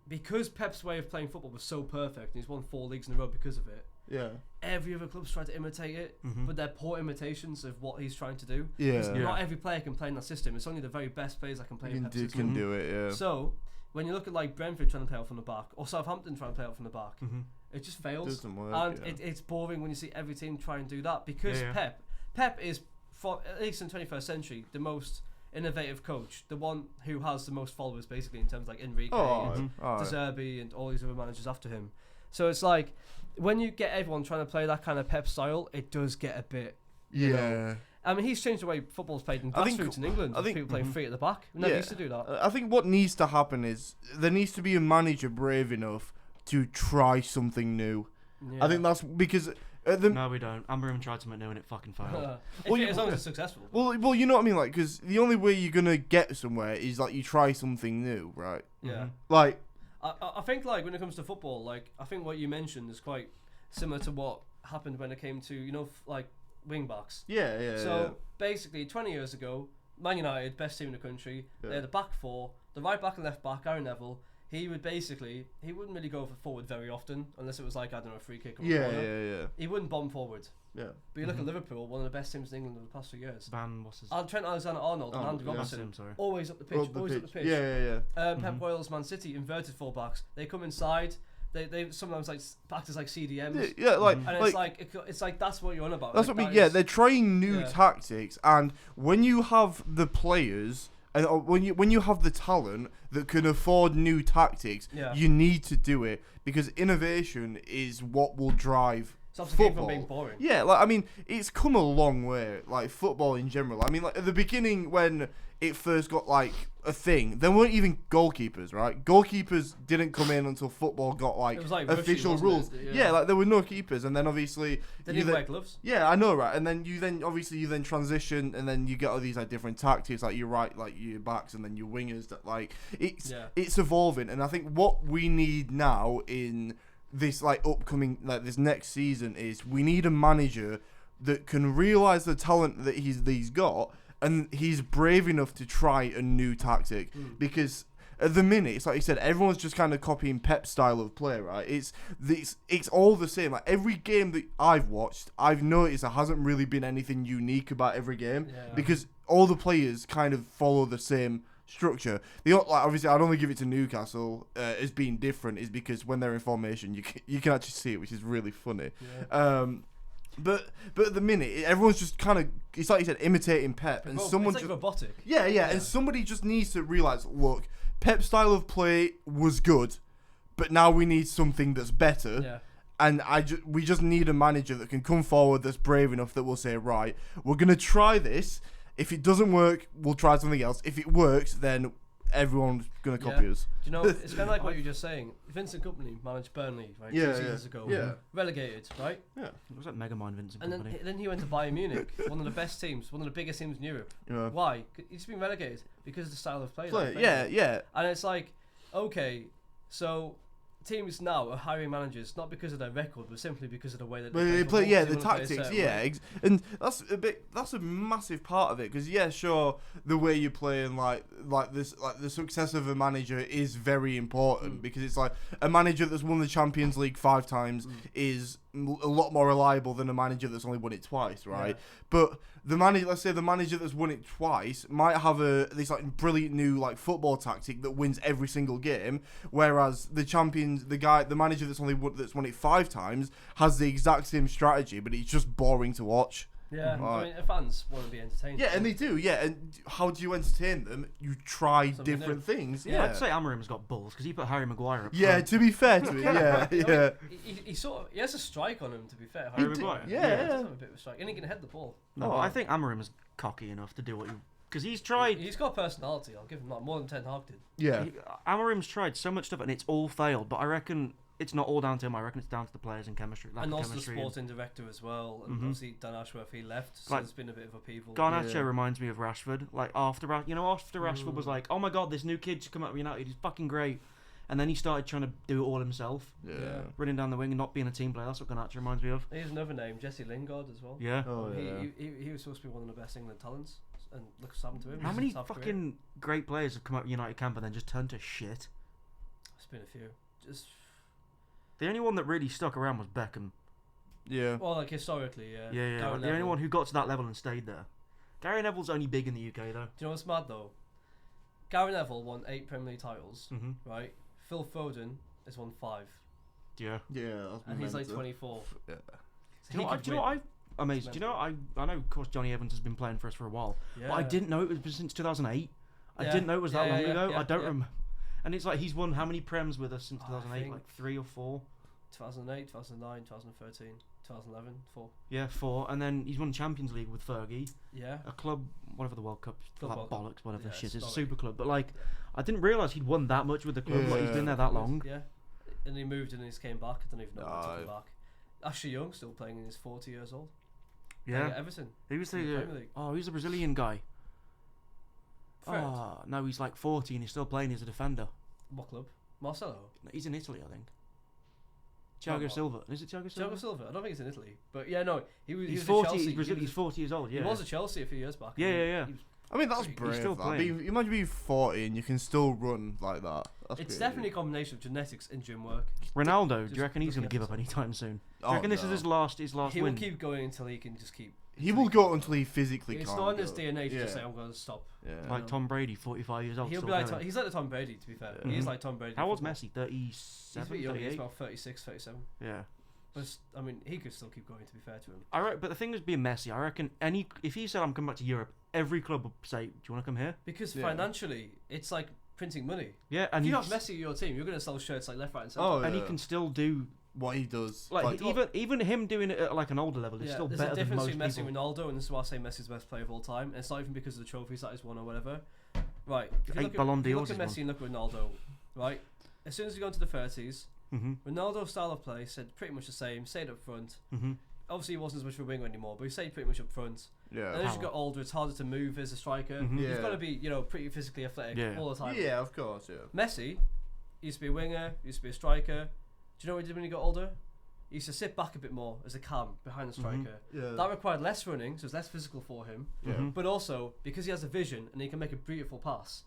because Pep's way of playing football was so perfect and he's won 4 leagues in a row because of it, Yeah. every other club's tried to imitate it, Mhm. but they're poor imitations of what he's trying to do. Yeah. Because Yeah. not every player can play in that system. It's only the very best players that can play You in can Pep's do, system. can do it. Yeah. So, when you look at like Brentford trying to play out from the back, or Southampton trying to play out from the back, Mhm. it just fails. Doesn't work. And yeah. it's boring when you see every team try and do that because Yeah, yeah. Pep is, for, at least in the 21st century, the most innovative coach, the one who has the most followers basically in terms of like Enrique Oh, and alright. De Zerbi and all these other managers after him. So it's like when you get everyone trying to play that kind of Pep style, it does get a bit. you know. Yeah. I mean, he's changed the way football's played in I think- grassroots in England. I with think- people playing Mhm. 3 at the back. We never Yeah. used to do that. I think what needs to happen is there needs to be a manager brave enough to try something new. Yeah. I think that's because the No, we don't. Amorim tried something new and it fucking failed. As long as it's successful. well, you know what I mean, like, because the only way you're gonna get somewhere is like you try something new, right? Yeah. Mhm. Like, I think like when it comes to football, like I think what you mentioned is quite similar to what happened when it came to like wing backs. yeah. So basically, 20 years ago, Man United, best team in the country, Yeah. they had the back 4, the right back and left back, Gary Neville. He wouldn't really go for forward very often unless it was like, I don't know, a free kick or a yeah, corner. yeah. He wouldn't bomb forward. Yeah. But you look at Mhm. Liverpool, one of the best teams in England in the past few years. What's his? And Trent Alexander-Arnold and Oh, Andy yeah. Robertson, Sim, sorry. always up the pitch, Up the always pitch. up the pitch. Yeah. Pep Mhm. Guardiola's Man City, inverted fullbacks. They come inside. They sometimes like act as like CDMs. Yeah, like, Mhm. And it's like that's what you're on about. that's like, what I mean. that Yeah, is- they're trying new Yeah. tactics, and when you have the players And when you have the talent that can afford new tactics, Yeah. you need to do it because innovation is what will drive Stops the game football. from being boring. Yeah, like I mean, it's come a long way. Like football in general. I mean, like at the beginning when it first got like a thing, there weren't even goalkeepers, right? Goalkeepers didn't come in until football got like, It was like rushy, official wasn't it? rules. Yeah. Yeah, like there were no keepers, and then obviously They you didn't then- wear gloves. yeah, I know, right? And then you then transition, and then you get all these like different tactics, like your right, like your backs, and then your wingers. That like it's evolving, and I think what we need now in this like upcoming like this next season is we need a manager that can realize the talent that he's got, and he's brave enough to try a new tactic because. At the minute, it's like you said, everyone's just kind of copying Pep's style of play, right? It's all the same. Like every game that I've watched, I've noticed there hasn't really been anything unique about every game because all the players kind of follow the same structure. They don't, like obviously, I'd only give it to Newcastle as being different is because when they're in formation, you can actually see it, which is really funny. Yeah. But at the minute, everyone's just kind of, it's like you said, imitating Pep, and someone it's like robotic. yeah, and somebody just needs to realize, look, Pep's style of play was good, but now we need something that's better. Yeah. And we just need a manager that can come forward that's brave enough that will say, right, we're going to try this. If it doesn't work, we'll try something else. If it works, then everyone's going to copy us. Do you know, it's kind of like what you were just saying. Vincent Kompany managed Burnley, right, 2 seasons ago. Yeah. Relegated, right? It was like Megamind Vincent And Kompany. then he went to Bayern Munich, one of the best teams, one of the biggest teams in Europe. Yeah. Why? He's been relegated because of the style of play. that they Yeah, play. yeah. And it's like, okay, so teams now are hiring managers not because of their record, but simply because of the way that But they they play, play. yeah, football. the They wanna play a tactics, certain yeah, way. and that's a massive part of it because yeah, sure, the way you play and like the success of a manager is very important because it's like a manager that's won the Champions League 5 times is a lot more reliable than a manager that's only won it twice, right? Yeah. But let's say the manager that's won it twice might have this like brilliant new like football tactic that wins every single game, whereas the manager that's won it 5 times has the exact same strategy, but it's just boring to watch. Yeah, Right. I mean, fans want to be entertained. Yeah, and they do. Yeah, and how do you entertain them? You try Something different things. Yeah, Yeah. I'd say Amarim's got balls because he put Harry Maguire up Yeah, front. to be fair to it, yeah, I mean, yeah. he has a strike on him. To be fair, Harry Harry Maguire? Maguire. Yeah. He does have a bit of a strike, and he can head the ball. No, but I think Amarim's cocky enough to do what he... Because he's tried... He's got personality. I'll give him that more than Ten Hag did. Yeah. Amarim's tried so much stuff and it's all failed, but I reckon it's not all down to him. I reckon it's down to the players and chemistry. And also the chemistry sporting director as well. And obviously Dan Ashworth, he left, so Like, there's been a bit of upheaval. Garnacho Yeah. reminds me of Rashford. Like after Rashford was like, oh my god, this new kid's come out of United, he's fucking great. And then he started trying to do it all himself, Yeah. running down the wing and not being a team player. That's what Garnacho reminds me of. Here's another name, Jesse Lingard as well. Yeah. Oh yeah. He was supposed to be one of the best England talents, and look what's happened to him. How He's many in South Korea. fucking great players have come out of United camp and then just turned to shit? It's been a few. Just The only one that really stuck around was Beckham. Yeah. well, like historically, yeah. Yeah. Gary The only Neville. one who got to that level and stayed there. Gary Neville's only big in the UK though. Do you know what's mad though? Gary Neville won 8 Premier League titles, Mm-hmm. right? Phil Foden has won 5, Yeah. Yeah. That's and he's like mental. 24. Yeah. So Do you know, he what, could do you know what win. I amazed? Do you know what I know? Of course, Johnny Evans has been playing for us for a while, Yeah. but I didn't know it was since 2008. I Yeah. didn't know it was that Yeah, long yeah, ago. yeah, I don't yeah. remember. And it's like he's won how many prems with us since I 2008? think- Like 3 or 4. 2008, 2009, 2013, 2011, 4. Yeah, 4. And then he's won Champions League with Fergie, Yeah. a club, whatever the World Cup, Club like World Cup. bollocks, whatever Yeah, the shit is, sorry. super club. But like, I didn't realise he'd won that much with the club. Like he's been there that long. Yeah. And he moved and he's came back. I don't even know what took him Aye. back. Ashley Young still playing and he's 40 years old. Yeah. Playing at Everton. He was in the the Premier League. he's the Brazilian guy. Fred. Oh no, he's like 40 and he's still playing as a defender. What club? Marcelo. He's in Italy, I think. Thiago Oh, Silva. Is it Thiago Silva? Thiago Silva. I don't think he's in Italy. But yeah, no. He was He's at 40. Chelsea. He's Brazilian. He He's 40 years old. Yeah. He was at Chelsea a few years back. Yeah, and yeah, yeah. he was- I mean, that's He's brave. still That. playing. Imagine being 40 and you can still run like that. That's It's pretty definitely a combination of genetics and gym work. Ronaldo. Do Just you reckon he's going to looking give at up anytime soon? Do Oh, you reckon this no. is his last He win? will keep going until he can just keep. He will go until he physically It's can't. not in his go. DNA to yeah. just say I'm going to stop. Yeah. Like Tom Brady, 45 years old. He'll still be like going. he's like the Tom Brady. To be fair, Yeah. he's Mhm. like Tom Brady. How old's football. Messi? He's a 37, bit young. He's 38? about 36, 37. Yeah. But I mean, he could still keep going. To be fair to him, But the thing is, being Messi, I reckon if he said I'm coming back to Europe, every club would say, "Do you want to come here?" because Yeah. financially, it's like printing money. Yeah, and If you he have Messi in your team, you're going to sell shirts like left, right, and centre. Oh, and he yeah. can still do What he does. like even him doing it at like an older level is still there's better a than difference most between Messi people. and Ronaldo, and this is why I say Messi's the best player of all time. And it's not even because of the trophies that he's won or whatever. Right. If you 8 look at, Ballon if you look d'Ors at he's Messi and look at Ronaldo, right? As soon as you go into the 30s, Ronaldo's style of play said pretty much the same. Stayed up front. Obviously, he wasn't as much of a winger anymore, but he stayed pretty much up front. Yeah. And as you Power. got older, it's harder to move as a striker. Mhm. You've Yeah. got to be, pretty physically athletic Yeah. all the time. Yeah, of course, yeah. Messi used to be a winger, used to be a striker. Do you know what he did when he got older? He used to sit back a bit more as a cam behind the striker. Yeah. That required less running, so it's less physical for him. Yeah. Mhm. But also, because he has a vision and he can make a beautiful pass,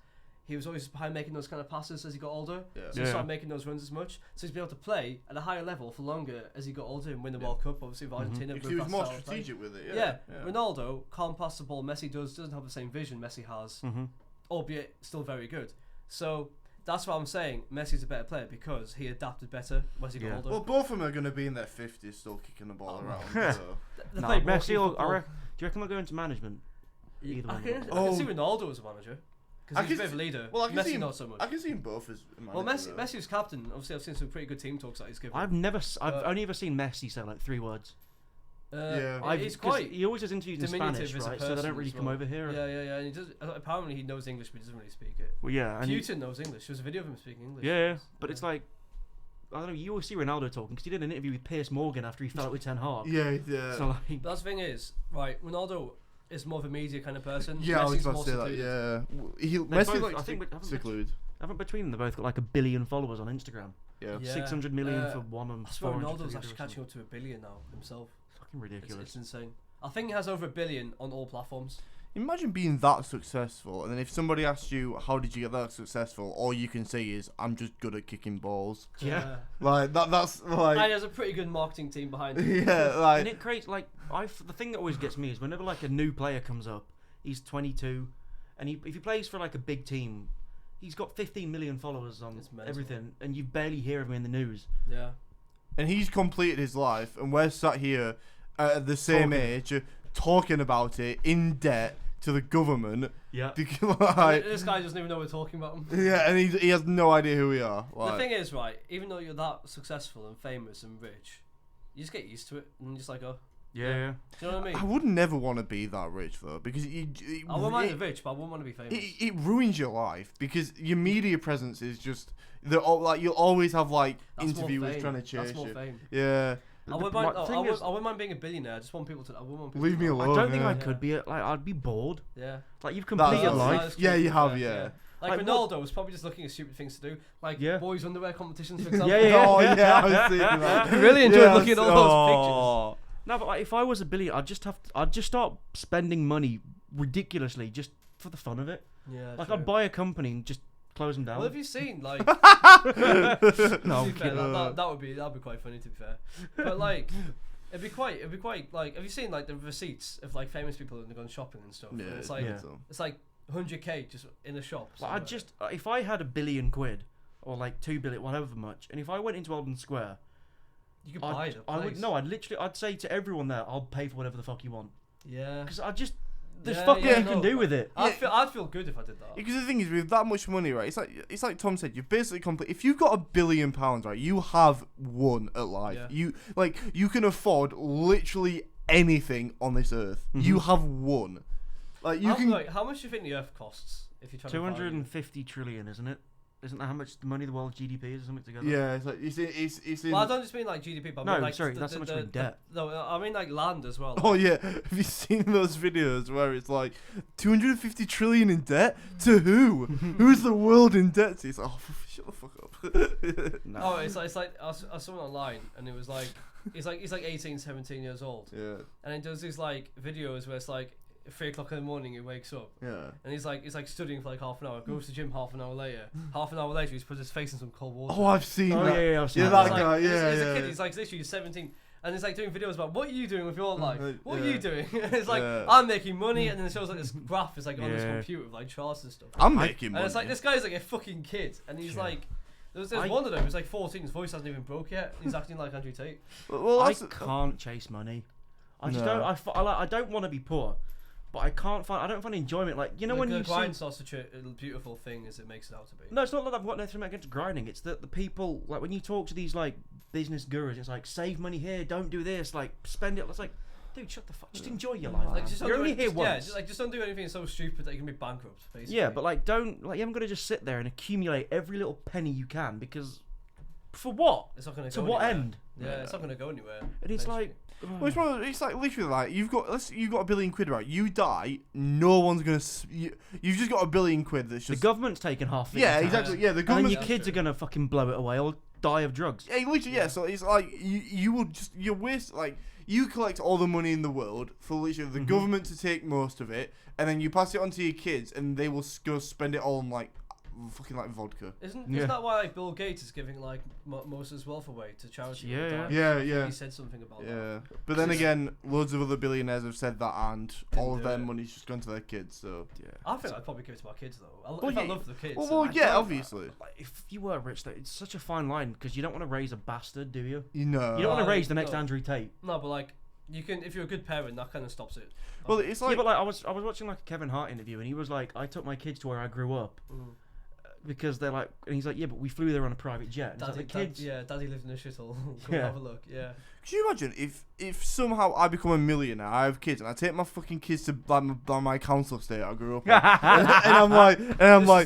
he was always behind making those kind of passes as he got older. Yeah. So he started making those runs as much. So he's been able to play at a higher level for longer as he got older and win the Yeah. World Cup, obviously, with Argentina. Because with he was that more style of play. strategic with it. Yeah. Ronaldo can't pass the ball. Messi doesn't have the same vision Messi has, albeit still very good. So that's what I'm saying. Messi's a better player because he adapted better as he got Yeah. older. Well, both of them are going to be in their 50s still kicking the ball Oh. around. So. They No, play more Messi. football. Do you reckon they'll go into management? Either I one. can Oh. see Ronaldo as a manager I because he's a can bit of see- a leader. well, I can Messi see him- not so much. I can see them both as a Well, manager, Messi was captain. Obviously, I've seen some pretty good team talks that he's given. I've But- only ever seen Messi say like 3 words. Yeah. He's 'cause quite he always does interviews in diminutive Spanish, as a right? So they person don't really as come well. over here. Yeah. And he does. Apparently, he knows English, but he doesn't really speak it. Well, yeah. And Putin knows English. There's a video of him speaking English. yeah, but it's like, I don't know. You always see Ronaldo talking because he did an interview with Piers Morgan after he fell out with Ten Hag. Yeah. So like, That's the thing is, right? Ronaldo is more of a media kind of person. Yeah, I was Messi's about more to say that. secluded. Yeah, he They Messi both- likes I think to haven't seclude. haven't between them they both got like 1 billion followers on Instagram. Yeah. Yeah. 600 million Uh, for one and I swear 400 for Ronaldo's the actually other or catching up to 1 billion now himself. something. Fucking ridiculous. It's insane. I think he has over 1 billion on all platforms. Imagine being that successful, and then if somebody asks you, "How did you get that successful?" all you can say is, "I'm just good at kicking balls." Yeah. Like that. That's And like. he has a pretty good marketing team behind him. Yeah, And like. it creates like the thing that always gets me is whenever like a new player comes up, he's 22, and if he plays for like a big team, he's got 15 million followers on It's mental. everything, and you barely hear of him in the news. Yeah. And he's completed his life, and we're sat here at the same Talking. age, talking about it in debt to the government. Yeah. Because, like, This guy doesn't even know we're talking about him. yeah, and he has no idea who we are. The Like, thing is, right, even though you're that successful and famous and rich, you just get used to it and you're just like, oh, Yeah. do you know what I mean? I would never want to be that rich though, because I wouldn't mind the rich, but I wouldn't want to be famous. it ruins your life because your media presence is just like you'll always have like That's more interviewers fame. trying to chase That's more you. fame. Yeah, I wouldn't My mind. I thing is- wouldn't mind being a billionaire. I just want people to. I wouldn't want people Leave to me know. I alone. don't think I yeah. could be like I'd be bored. Yeah. Like you've That's- completed that's- life. Yeah, you have, Like Like, Ronaldo was probably just looking at stupid things to do, like Yeah. boys' underwear competitions, for example. Yeah. Oh yeah, I was seeing that. I really enjoyed Yeah, looking at all those No, but like, if I was a billion, I'd just start spending money ridiculously just for the fun of it. Yeah. Like true. I'd buy a company and just close them down. Well, have you seen like? No, to I'm be fair, kidding. that'd be quite funny to be fair. But like, it'd be quite like. Have you seen like the receipts of like famous people that have gone shopping and stuff? Yeah, And it's like yeah. it's like 100k just in a shop. Like, I'd just if I had £1 billion or like 2 billion, whatever much, and if I went into Eldon Square, you could buy the place. I'd say to everyone there, I'll pay for whatever the fuck you want, Yeah. because there's Yeah, fucking yeah, you can no, do with it. I'd feel good if I did that. Because the thing is, with that much money, right? It's like Tom said. You've basically complete. If you've got £1 billion, right, you have won at life. Yeah. You can afford literally anything on this earth. You have won. Like you can. How much do you think the Earth costs if you try to value it? 250 trillion, isn't it? Isn't that how much the money the world's GDP is or something together? Yeah, it's like it's in. Well, I don't just mean like GDP, but I No, mean like sorry, that's how much we're in debt. No, I mean like land as well. Oh yeah, have you seen those videos where it's like 250 trillion in debt to who? Who's the world in debt to? It's like, oh, shut the fuck up. No. Oh, it's like I saw it online, and it was like he's like 18, 17 years old, Yeah, and he does these like videos where it's like 3 o'clock in the morning he wakes up, yeah. and he's like studying for like half an hour, goes to the gym half an hour later, half an hour later he's put his face in some cold water. Oh, I've seen Oh that. yeah, I've seen Yeah, that. that He's guy, like, he's yeah, a kid, yeah. he's like literally 17. And he's like doing videos about what are you doing with your life? What are Yeah. you doing? it's like Yeah. I'm making money, and then it shows like this graph is like on this Yeah. computer with like charts and stuff. I'm making And money. it's like this guy's like a fucking kid, and he's Yeah. like, There's one of them. He's like 14. His voice hasn't even broke yet. He's acting like Andrew Tate. Well, I that's, can't chase money. I just No. don't. I don't want to be poor, but I can't find. I don't find enjoyment. Like you know when you grind's see. not such a beautiful thing as it makes it out to be. No, it's not that I've got nothing against grinding. It's that the people like when you talk to these like business gurus, it's like save money here, don't do this, like spend it. It's like, dude, shut the fuck. Just enjoy your life. Like, just You're don't only do here it, once. just don't do anything so stupid that you can be bankrupt. Basically. Yeah, but like don't like you haven't got to just sit there and accumulate every little penny you can because for what? it's not going to To go what anywhere. end? Yeah, it's not going to go anywhere. And it's eventually. like. well, it's like literally like you've got $1 billion, right? You die, no one's gonna. You've just got $1 billion that's The just. government's taking half it. Yeah, in tax. exactly. Yeah, the And then government. your kids are gonna fucking blow it away or die of drugs. Yeah, literally, yeah. So it's like you will just you waste like you collect all the money in the world for literally the government to take most of it, and then you pass it on to your kids, and they will go spend it all on like fucking like vodka. Isn't Yeah. that why like Bill Gates is giving like most of his wealth away to charity? all the Yeah, time? yeah. I think Yeah. He said something about that. Yeah, but then again, loads of other billionaires have said that, and all of do their it. money's just gone to their kids. So Yeah. I think I'd probably give it to my kids though. Well, If I yeah. love the kids. well, I yeah, don't- obviously, Like, if you were rich, though, it's such a fine line because you don't want to raise a bastard, do you? you know. You don't want to no, raise the next no. Andrew Tate. No, but like you can if you're a good parent, that kind of stops it. Well, it's Yeah, like but like I was watching like a Kevin Hart interview and he was like, I took my kids to where I grew up Mm. because they're like, and he's like, yeah, but we flew there on a private jet. And it's like, the kids. Daddy lived in a shithole. Come Yeah. have a look. Yeah. Could you imagine if somehow I become a millionaire, I have kids, and I take my fucking kids to like my council estate I grew up in, and I'm like,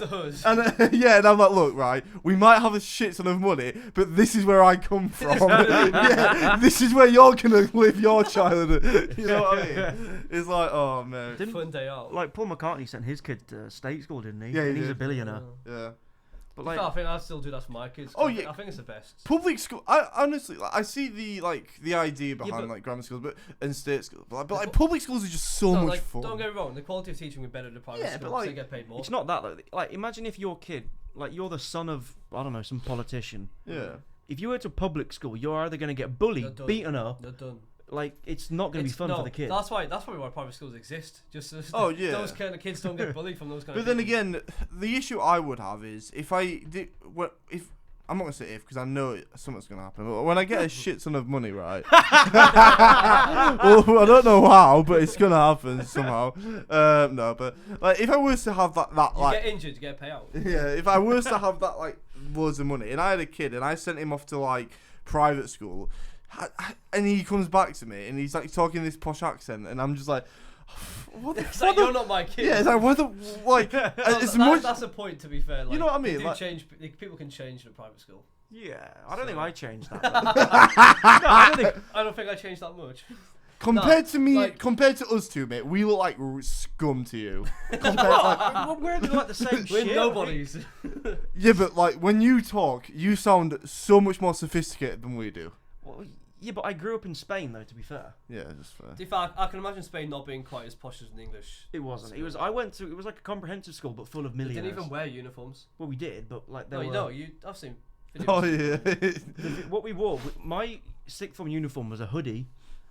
This is the hood. and yeah, and I'm like, look, right, we might have a shit ton of money, but this is where I come from. Yeah, this is where you're gonna live your childhood. You know what I mean? It's like, oh man, Didn't Fun day out. like Paul McCartney sent his kid to state school, didn't he? Yeah, he and he's a did. billionaire. yeah. But I like, think I'd still do that for my kids. Oh, I yeah. think- I think it's the best. Public school, I honestly, like, I see the idea behind but- like grammar schools, and state schools, but like public schools are just so No, much like, fun. don't get me wrong. The quality of teaching would be better than private Yeah, school but, 'cause they like, get paid more. it's not that though. Like, imagine if your kid, like, you're the son of I don't know some politician. Yeah. If you went to public school, you're either gonna get They're bullied, done. beaten up. They're done. Like, it's not gonna be It's- fun no, for the kid. That's probably why private schools exist. Just so Oh, yeah. those kind of kids don't get bullied from those kind But of then people. again, the issue I would have is if I did, if I'm not gonna say if because I know something's gonna happen. But when I get a shit ton of money, right? Well, I don't know how, but it's gonna happen somehow. No, but like if I was to have that you like get injured, you get a payout. yeah, if I was to have that like loads of money, and I had a kid, and I sent him off to like private school, and he comes back to me, and he's like talking this posh accent, and I'm just like, what the It's fuck? like you're not my kid. Yeah, it's like what the like as much. That's a point to be fair. Like, You know what I mean, they do like- change. People can change in a private school. Yeah, I don't think So- I changed that. No, I don't think. I don't think I changed that much. Compared to me, like- compared to us two, mate, we look like scum to you. What? We're doing like the same We're shit. nobodies. Yeah, but like when you talk, you sound so much more sophisticated than we do. Well, yeah, but I grew up in Spain though. To be fair, Yeah, that's fair. In fact, I can imagine Spain not being quite as posh as in English. it wasn't. It was. I went to. It was like a comprehensive school, but full of They millionaires. didn't even wear uniforms. Well, we did, but like there No, were. no, I've seen. Videos. Oh yeah. What we wore. My sixth form uniform was a hoodie,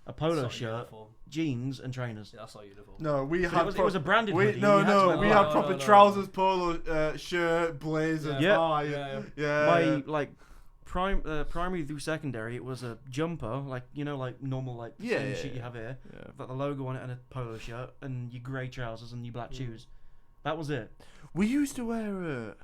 a polo That's not a shirt, uniform. jeans, and trainers. Yeah, that's not a uniform. No, we But had. it was a branded we, hoodie. no, you had to no, wear we that. had No, proper no, no. trousers, polo shirt, blazer, Yeah. tie. Yeah, Yeah. My like primary through secondary, it was a jumper, like like normal like Yeah, same yeah, shit you yeah. have here, Yeah. got the logo on it and a polo shirt and your grey trousers and your black Mm. shoes. That was it. We used to wear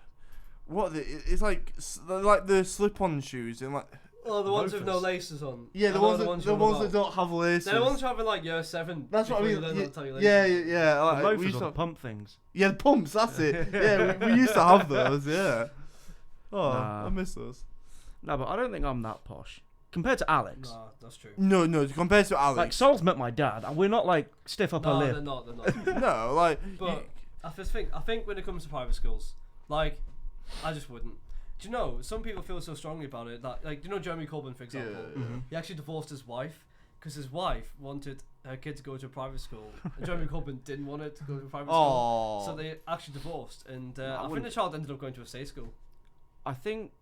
what? It's like like the slip-on shoes and like Oh, the ones with no Loafers. laces on. yeah, I the know ones the that ones the you're ones on that about. don't have laces. They're the ones having like year 7. That's what I before mean. you learn how to tie your Yeah, laces. yeah. Like, The we loafers used or to the pump things. yeah, the pumps. That's it. Yeah, we used to have those. Yeah. Oh, Nah. I miss those. No, but I don't think I'm that posh compared to Alex. Nah, that's true. No, compared to Like Alex. Sol's met my dad, and we're not like stiff upper No, lip. they're not. They're not. no, like. But I think when it comes to private schools, like, I just wouldn't. Do you know, some people feel so strongly about it that, like, do you know Jeremy Corbyn, for example? Yeah. Mhm. He actually divorced his wife because his wife wanted her kid to go to a private school. And Jeremy Corbyn didn't want it to go to a private school. Oh. So they actually divorced. And I I think wouldn't- the child ended up going to a state school. I think.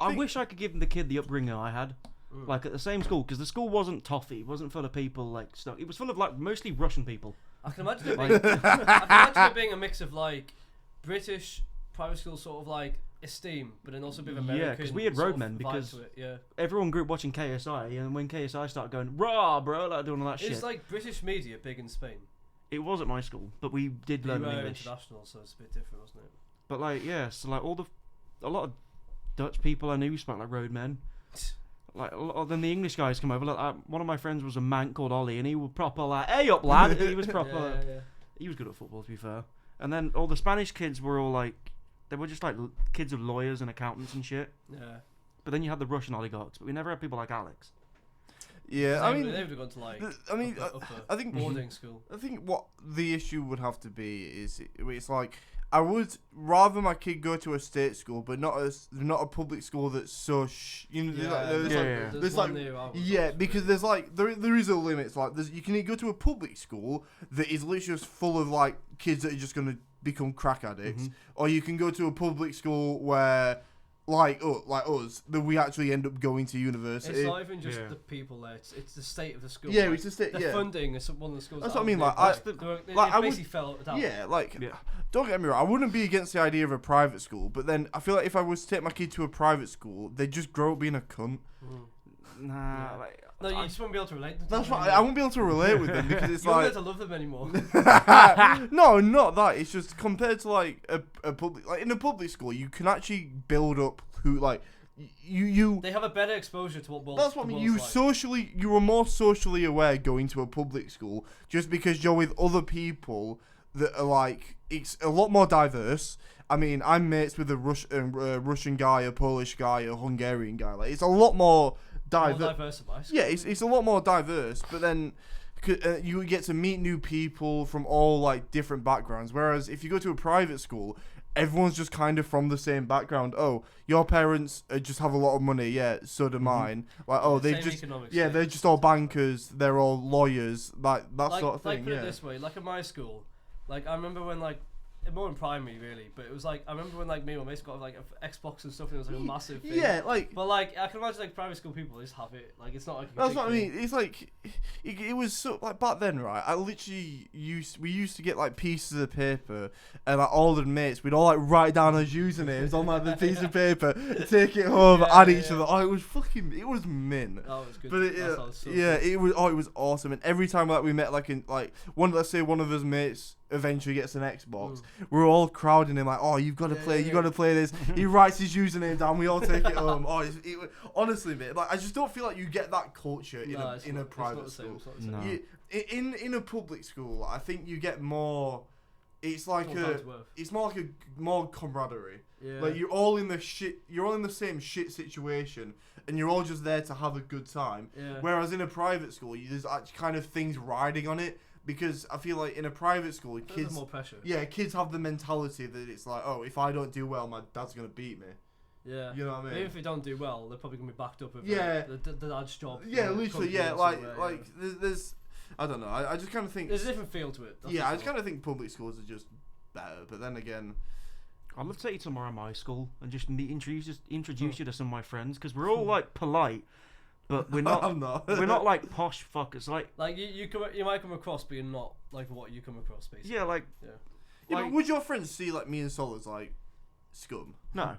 I wish I could give the kid the upbringing I had, Mm. like at the same school, because the school wasn't toffee, it wasn't full of people like stuff. It was full of like mostly Russian people. I can imagine it being, I can imagine it being a mix of, like, British private schools, sort of like esteem, but then also a bit of Yeah, American. 'cause we had sort of roadmen, vibe because to it, yeah. Everyone grew up watching KSI, and when KSI started going raw, bro, like doing all that It's shit. like British media big in Spain. It was at my school, but we did You learn were English. international, so it's a bit different, wasn't it? But like, yeah, so like a lot of Dutch people I knew spoke like roadmen. Like, then the English guys come over. Like, one of my friends was a man called Ollie, and he was proper like, "Hey up, lad." He was proper. Yeah. He was good at football, to be fair. And then all the Spanish kids were all like, they were just like kids of lawyers and accountants and shit. Yeah. But then you had the Russian oligarchs, but we never had people like Alex. Yeah, I mean, they would have gone to like. I mean, upper I think boarding school. I think what the issue would have to be is it's like I would rather my kid go to a state school, but not a public school that's so you know Yeah. There's there's one like near our yeah house, because really. there's like there is a limit. It's like you can go to a public school that is literally just full of like kids that are just gonna become crack addicts, or you can go to a public school where like us that we actually end up going to university. It's not even just Yeah. the people there. It's the state of the school. Yeah, like, it's just the yeah. funding is one of the schools. That's that what I mean, did. like, That's I- it like, I would- basically fell down. Yeah, like Yeah. don't get me wrong, I wouldn't be against the idea of a private school, but then I feel like if I was to take my kid to a private school, they'd just grow up being a cunt. Nah, Yeah. like, No, you just won't be able to relate. To That's them why I anymore. won't be able to relate with them because it's You won't be like able to love them anymore. no, not that. It's just compared to like a public, like in a public school, you can actually build up who like you. They have a better exposure to what world. That's what I the mean. world's like. You are more socially aware going to a public school just because you're with other people that are like it's a lot more diverse. I mean, I'm mates with a Russian guy, a Polish guy, a Hungarian guy. Like it's a lot more More diverse. diverse at my school. Yeah, it's a lot more diverse, but then you get to meet new people from all like different backgrounds. Whereas if you go to a private school, everyone's just kind of from the same background. Oh, your parents just have a lot of money. Yeah, so do mine. Like, oh, they Same just economics, yeah, they're just all bankers. They're all lawyers. Like that like, sort of like thing. put Yeah. it this way, like at my school, like I remember when like more in primary really, but it was like I remember when like me and my mates got like an Xbox and stuff, and it was like a massive thing. Yeah, like But like I can imagine like private school people just have it. Like it's not like a that's big what I thing. mean. It's like it was so like back then, right? I literally we used to get like pieces of paper and like all the mates we'd all like write down our usernames on like the piece of paper, take it home, Yeah, add each yeah. other. Oh, it was mint. Oh, it was good. But it, That sounds so yeah, good. it was awesome. And every time like we met like in like let's say one of us mates eventually gets an Xbox, we're all crowding him like, oh, you've got to Yeah, play, yeah, you got to play this. He writes his username down, we all take it home. Oh, honestly, mate, like I just don't feel like you get that culture in No, a it's in a not- it's not private the same, school. it's not the same. No. In a public school, I think you get more. It's like It's more down to earth. it's more like a more camaraderie. Yeah. Like you're all in the shit. You're all in the same shit situation, and you're all just there to have a good time. Yeah. Whereas in a private school, there's actually kind of things riding on it because I feel like in a private school, There's kids, more pressure. yeah, kids have the mentality that it's like, oh, if I don't do well, my dad's gonna beat me. Yeah. You know what I mean? Even if they don't do well, they're probably gonna be backed up with Yeah. the dad's job. Yeah, you know, literally, company yeah, or like somewhere, like there's I don't know. I just kind of think There's a different feel to it. that's yeah, for I just sure. kind of think public schools are just better. But then again, I'd love to take you tomorrow at my school and just introduce you to some of my friends because we're all like polite, but we're not. I'm not. We're not like posh fuckers. Like Like you might come across being not like what you come across basically. yeah, like Yeah. Yeah, like- but would your friends see like me and Sol as like scum? no.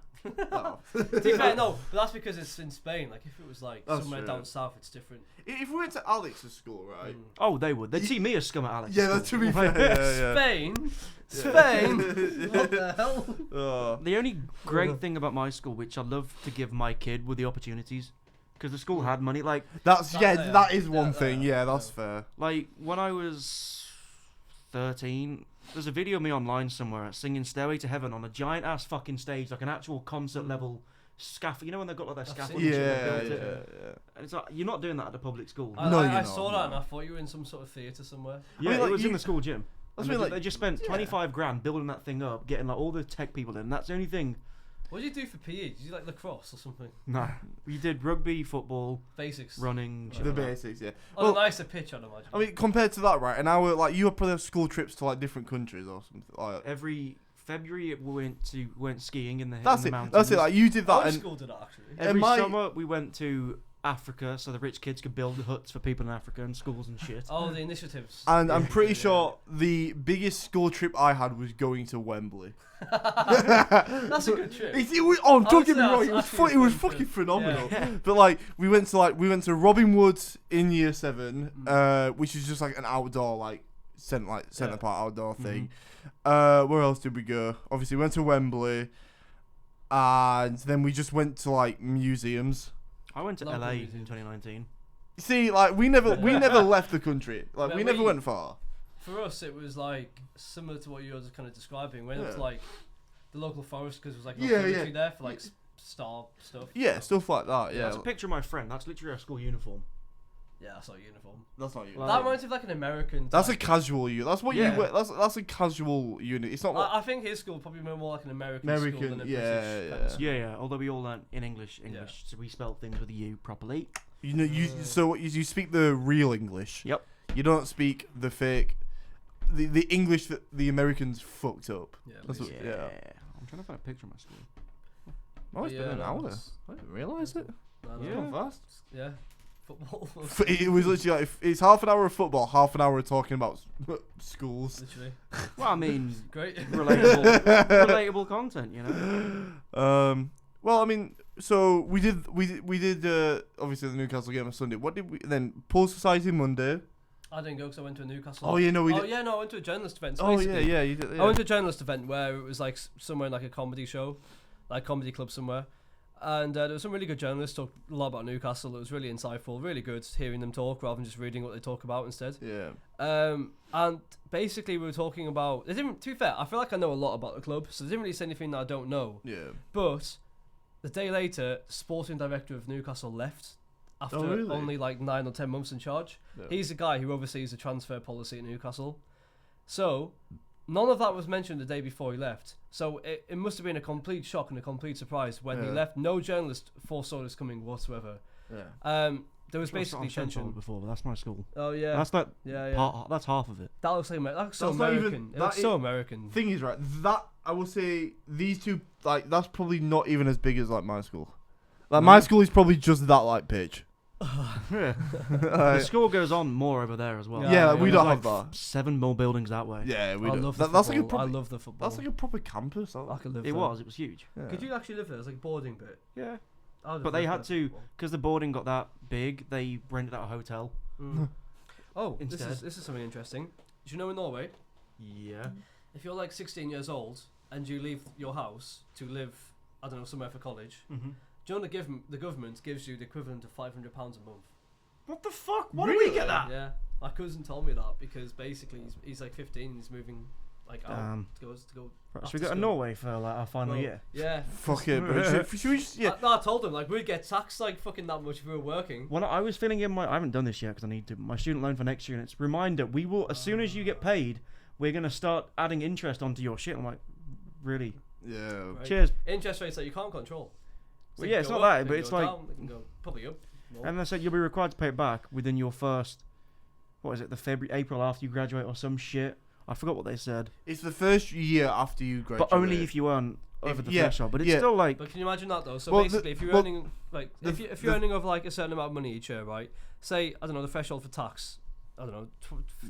No. To be fair, no, but that's because it's in Spain. Like if it was like That's somewhere true. down south, it's different. If we went to Alex's school, right? Mm. Oh, they would. They'd see me as scum at Alex. Yeah, that's to be fair. Yeah, Spain, yeah. Spain. What the hell? Oh. The only great thing about my school, which I love to give my kid, were the opportunities, because the school had money. Like That's That yeah, there. that is one That thing. there. Yeah, that's fair. when I was 13, there's a video of me online somewhere singing "Stairway to Heaven" on a giant ass fucking stage, like an actual concert level scaffold. You know when they've got like that I've scaffold? seen and it. shit, they Yeah, built yeah, it. yeah. And it's like you're not doing that at a public school. No, you're I not, saw no. that and I thought you were in some sort of theatre somewhere. Yeah, mean, it like, was in you- the school gym. That's And mean, they, like, they just spent yeah. 25 grand building that thing up, getting like all the tech people in. That's the only thing. What did you do for PE? Did you do like lacrosse or something? No, we did rugby, football, Basics. running. shit The like that. basics, yeah. On Well, a nicer pitch, I'd imagine. I mean, compared to that, right? And our like you probably have school trips to like different countries or something. Like, Every February we went skiing in the that's in the it. mountains. That's it. Like you did that, Our and school did that actually. Every my- summer we went to Africa, so the rich kids could build huts for people in Africa and schools and shit. Oh, the initiatives. And I'm pretty Yeah. sure the biggest school trip I had was going to Wembley. That's a good trip. Don't get me Honestly, wrong, that's it was actually it was a good fucking trip. phenomenal. Yeah. But like we went to Robin Woods in year 7, which is just like an outdoor centre Yeah. part outdoor thing. Where else did we go? Obviously we went to Wembley, and then we just went to like museums. I went to Local LA museums. in 2019. See, like we never left the country. Like But we never we- went far. For us, it was like similar to what you were kind of describing. We went up to Yeah. like the local forest because it was like no Yeah, cemetery yeah. there for like star stuff. Yeah, stuff like that. Yeah, That's a picture of my friend. That's literally our school uniform. Yeah, that's not a uniform. that's not you. Well, That reminds me of like an American. That's a type. casual unit. That's what Yeah. you wear. That's a casual unit. It's not like I think his school probably more like an American school American, than a yeah, British kind yeah. of school. Yeah. Although we all learnt in English, so we spelled things with a U properly. you know. You speak the real English. Yep. You don't speak the fake, the English that the Americans fucked up. Yeah, That's what, Yeah. yeah. I'm trying to find a picture of my school. Oh, it's Yeah, been an no, hour. it's- I didn't realise it. I don't Yeah. know. Gone fast. Yeah. Football. It was literally like it's half an hour of football, half an hour of talking about schools. Literally. Well, I mean, Great. relatable content, you know. Well, I mean, so we did obviously the Newcastle game on Sunday. What did we then? Pool Society Monday. I didn't go because I went to a Newcastle. Oh yeah, no, we Oh did. yeah, no, I went to a journalist event. So Oh yeah, basically, yeah, you did. Yeah. I went to a journalist event where it was like somewhere in like a comedy show, like comedy club somewhere, and there was some really good journalists talk a lot about Newcastle. It was really insightful, really good hearing them talk rather than just reading what they talk about instead. Yeah. And basically we were talking about. They didn't. To be fair, I feel like I know a lot about the club, so they didn't really say anything that I don't know. Yeah. But the day later, sporting director of Newcastle left after Oh, really? only like 9 or 10 months in charge. Yeah. He's the guy who oversees the transfer policy at Newcastle. So, none of that was mentioned the day before he left. So, it must have been a complete shock and a complete surprise when he Yeah. left. No journalist foresaw this coming whatsoever. Yeah. There was basically tension. before, but that's my school. Oh, yeah. That's that. Yeah. That's half of it. That looks like that looks so That's not even- American. It that looks is- so American. Thing is, right? That I will say these two that's probably not even as big as like my school. Like my school is probably just that like pitch. Yeah. The Like, school goes on more over there as well. Yeah, yeah, yeah, we there's don't Like have that. 7 more buildings that way. Yeah, we I don't. love the That's like a football. proper. I love the football. That's like a proper campus. I could live It there. was huge. Yeah. Could you actually live there? It's like a boarding bit. Yeah. I'd have But they lived had there to, for football. because the boarding got that big, they rented out a hotel. Mm. Oh, this Instead. is something interesting. Did you know in Norway, Yeah. if you're like 16 years old and you leave your house to live, I don't know, somewhere for college, Mm-hmm. do you know the government gives you the equivalent of £500 a month? What the fuck? Why Really? did we get that? Yeah, my cousin told me that because basically he's like 15 and he's moving like out to go. Right, after should we go to school. Norway for like our final Well, year? Yeah. Fuck it, bro. Should we just yeah? No, I told him like we'd get taxed like fucking that much if we were working. Well, I was filling in I haven't done this yet because I need to. My student loan for next year, and it's a reminder. We will, as soon as you get paid, we're gonna start adding interest onto your shit. I'm like, really? Yeah. Right? Cheers. Interest rates that you can't control. Well, They yeah, can it's go not up, that, they but can it's go like- down, they can go probably up. more. And they said you'll be required to pay it back within your first, what is it, April after you graduate or some shit. I forgot what they said. It's the first year after you graduate. But only if you earn over the yeah, threshold. But it's yeah. still like, But can you imagine that though? So Well, basically, if you're well, earning like the- if you're earning over like a certain amount of money each year, right? Say I don't know the threshold for tax. I don't know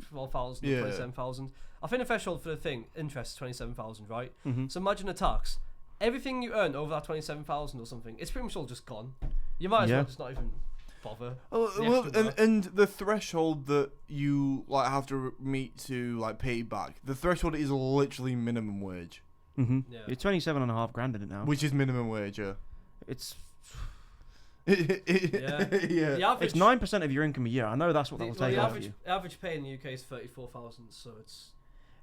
12,000, Yeah. 27,000. I think the threshold for the thing interest is 27,000, right? mhm. So imagine the tax. Everything you earn over that 27,000 or something, it's pretty much all just gone. You might as Yeah. well just not even bother. Oh, The well, extra and the threshold that you like have to meet to like pay back, the threshold is literally minimum wage, Mhm. Yeah. You're 27.5 grand in it now. which is minimum wage. Yeah. It's Yeah. yeah. The average, it's 9% of your income a year. I know that's what the, that will well, take the off average you. average pay in the UK is 34,000, so it's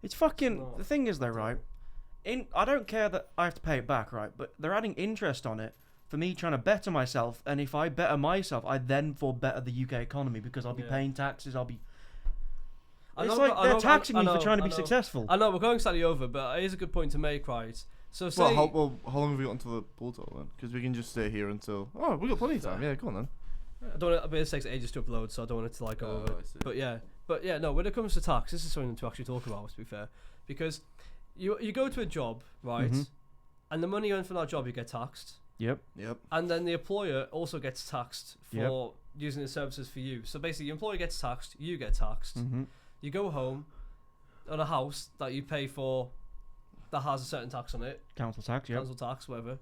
It's fucking. not- The thing is though, right? I don't care that I have to pay it back, right? But they're adding interest on it for me trying to better myself, and if I better myself, I then for better the UK economy because I'll be Yeah. paying taxes. I'll be. I It's know- like I they're know- taxing I me for know- trying to I be know. successful. I know we're going slightly over, but it is a good point to make, right? So say How long have we got until the pool talk then? Because we can just stay here until. Oh, we got plenty of time. Yeah, go on then. I don't want it takes ages to upload, so I don't want it to like go over. I see. But yeah, no. When it comes to tax, this is something to actually talk about. To be fair, because you go to a job, right, Mhm. and the money you earn from that job you get taxed, Yep. And then the employer also gets taxed for Yep. using the services for you. So basically, your employer gets taxed, you get taxed. Mm-hmm. You go home on a house that you pay for that has a certain tax on it, Council tax. Yep. council tax, whatever.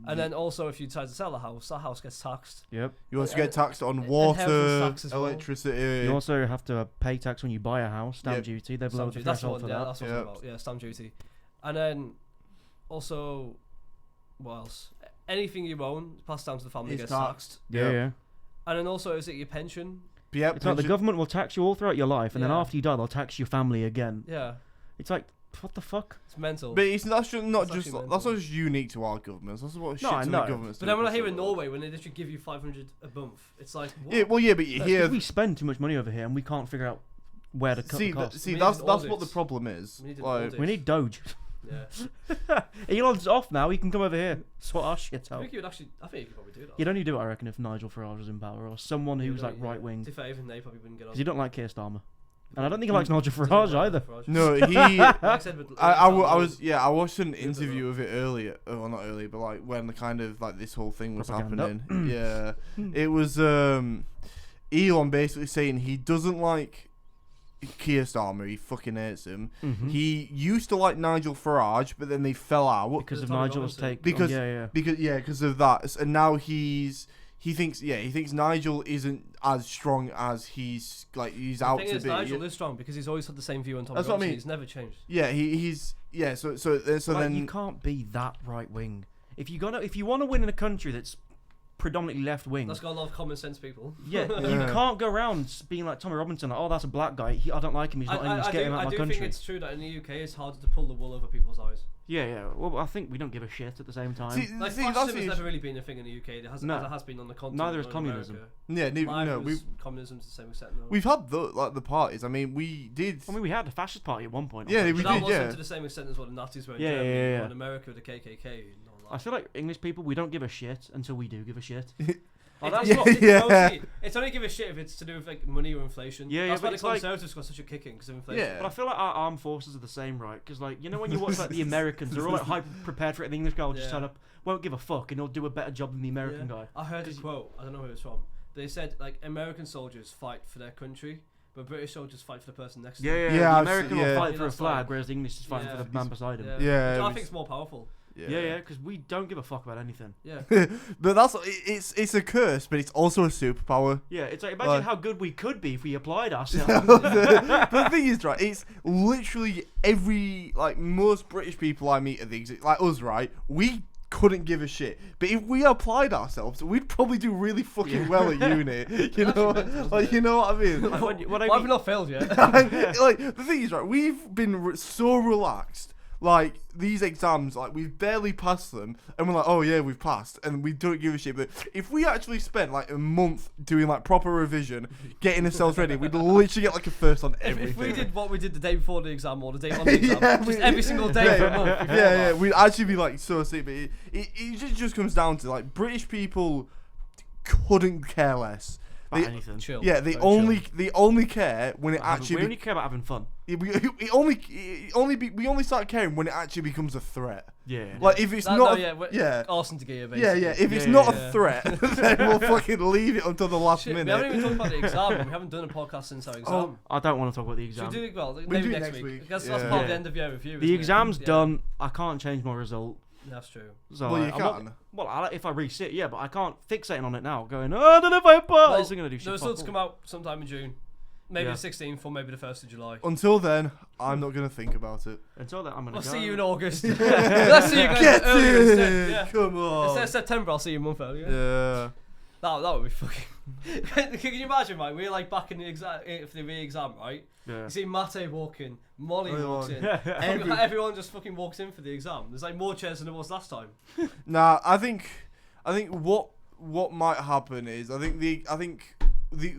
And then also, if you decide to sell the house, that house gets taxed. Yep. You also And- get taxed on and water, inheritance tax as well. electricity. You also have to pay tax when you buy a house. Stamp Yep. duty. They've Stamp lowered the duty. That's the threshold one. for Yeah, that. that's what Yep. I'm about. Yeah, stamp duty. And then also, what else? Anything you own passed down to the family It's gets taxed. taxed. Yeah. Yep. Yeah. And then also, is it your pension? Yep, It's like the pension- government will tax you all throughout your life, and then Yeah. after you die, they'll tax your family again. Yeah, It's like, what the fuck? it's mental. But that's just not That's just actually that's mental. not just unique to our governments. That's what No, shit I to know. the governments. But do then when I across hear the in world. Norway, when they literally give you 500 a month, it's like, what? Yeah, well, yeah, but you That's hear. 'cause we spend too much money over here, and we can't figure out where to cut See, the costs. We need that's an what audit. the problem is. We need an Like, audit. We need Doge. Yeah. Elon's off now. He can come over here, sort our shit I out. think you would actually. I think you could probably do that. You'd only do it, I reckon, if Nigel Farage was in power or someone who was like right wing. To be fair, even they probably wouldn't get on. Because you don't like Keir Starmer, and I don't think he likes Nigel Farage either. no, he. Like I said, with- I with was yeah I watched an Yeah, interview of it earlier, well not earlier, but like when the kind of like this whole thing was Propaganda. happening. Yeah, it was Elon basically saying he doesn't like Keir Starmer. He fucking hates him. Mhm. He used to like Nigel Farage, but then they fell out Because of Tommy Nigel's Robinson. take. Because- yeah. because of that, and now he thinks Nigel isn't as strong as he's the out thing to is, be. Nigel is strong because he's always had the same view on Tommy That's what I Robinson. mean. He's never changed. Yeah, he's yeah. So Like, then you can't be that right wing. If you want to win in a country that's predominantly left wing, That's got a lot of common sense people. yeah, you Yeah. can't go around being like Tommy Robinson. Like, oh, that's a black guy. I don't like him. He's not English. Get him out I of my do country. think it's true that in the UK it's harder to pull the wool over people's eyes. Yeah. Well, I think we don't give a shit at the same time. Like see, that's fascism the has issue. never really been a thing in the UK. It has, No. as it has been on the continent. Neither is or in communism. America. Yeah, Neither we've is communism to the same extent. No. we've had the parties. I mean, we did. I mean, we had a fascist party at one point. I'm Yeah, pretty we But sure. that did, wasn't yeah. to the same extent as what the Nazis were in Yeah, Germany yeah. or in America with the KKK. And all that. I feel like English people, we don't give a shit until we do give a shit. Oh, that's Yeah, what, it's, yeah. mostly, it's only give a shit if it's to do with like money or inflation. Yeah, yeah, that's but why the it's like- Conservatives got such a kicking because of inflation. Yeah. But I feel like our armed forces are the same, right? Because, like, you know, when you watch like the Americans, they're all like hyper prepared for it. And the English guy will just Yeah. turn up, won't give a fuck, and he'll do a better job than the American guy. I heard a quote. I don't know who it's from. They said like American soldiers fight for their country, but British soldiers fight for the person next to Yeah, them. yeah. Yeah, The I've American seen- will yeah. fight for a That's flag, like- whereas the English is fighting Yeah. for the man beside him. Yeah, Yeah, which I we- think it's more powerful. Yeah, because we don't give a fuck about anything. Yeah. But it's a curse, but it's also a superpower. Yeah, it's like, imagine Like- how good we could be if we applied ourselves. But the thing is, right, it's literally most British people I meet are like us, right? We couldn't give a shit, but if we applied ourselves, we'd probably do really fucking well at uni. You know, like you know what I mean? Like, what I Why have we mean, not failed yet? Like the thing is, right, we've been so relaxed. Like these exams, like we've barely passed them, and we're like, oh yeah, we've passed, and we don't give a shit. But if we actually spent like a month doing like proper revision, getting ourselves ready, we'd literally get like a first on everything. if we did what we did the day before the exam or the day on the exam, Yeah, just we- every single day for a month. before yeah, that. we'd actually be like so sick. But it just comes down to like British people couldn't care less. about They- anything. Chill. Yeah, they Very only care when it We actually. only care about having fun. We only start caring when it actually becomes a threat. Yeah. Like if it's That, not, no, yeah, yeah. arson to gear, basically. Yeah, yeah. If it's Yeah, not yeah. a threat, then we'll fucking leave it until the last Shit, we minute. haven't even talked about the exam. and We haven't done a podcast since our exam. Oh, I don't want to talk about the Should exam. we do it? Well, do maybe it next next week. week. That's Yeah. part of the Yeah. end of year review. The isn't it? exam's Yeah. done. I can't change my result. That's true. So Well, you I'm not- can. if I resit, yeah, but I can't fixate on it now. Going, oh, I don't know if I passed. It's not gonna do shit. The results fuck come out sometime in June. Maybe Yeah. the 16th or maybe the 1st of July. Until then, I'm not gonna think about it. all. Until then, I'm gonna We'll go. see you in August. Let's see you guys Get earlier it! instead. Yeah. Come on. Instead of September, I'll see you a month earlier. Yeah. That would be fucking. Can you imagine, right? We're like back in the exam, for the re-exam, right? Yeah. You see Mate walk in, Molly walks in, Every- everyone just fucking walks in for the exam. There's like more chairs than there was last time. Nah, I think what might happen is I think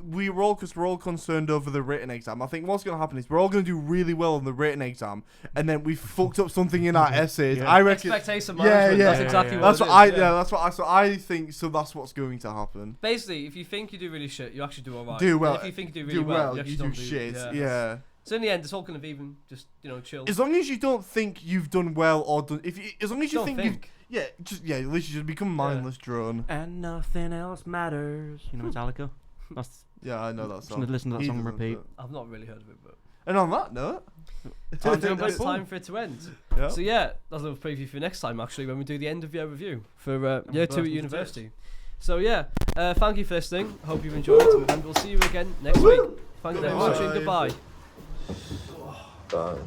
we're all concerned over the written exam. I think what's gonna happen is we're all gonna do really well on the written exam, and then we fucked up something in our essays. Yeah. I reckon. Expectation Yeah, management. yeah. That's exactly Yeah, what That's it what is, I. yeah. Yeah, that's what I. So I think. So that's what's going to happen. Basically, if you think you do really shit, you actually do alright. Do well. And if you think you do really Do well. you actually You don't do shit. Yeah. Yeah. So in the end, it's all kind of even, just chill. As long as you don't think you've done well or done, as long as you Don't think you've, at least you just become a mindless drone. And nothing else matters. You know Metallica? That's Yeah, I know that just song. listen to that He song on doesn't, repeat. but- I've not really heard of it, but And on that note, it's time for it to end. yeah. So yeah, that's a little preview for next time actually when we do the end of year review for year 2 at university. So yeah, thank you for listening. Hope you've enjoyed, and we'll see you again next week. Thank you very much and goodbye. Bye.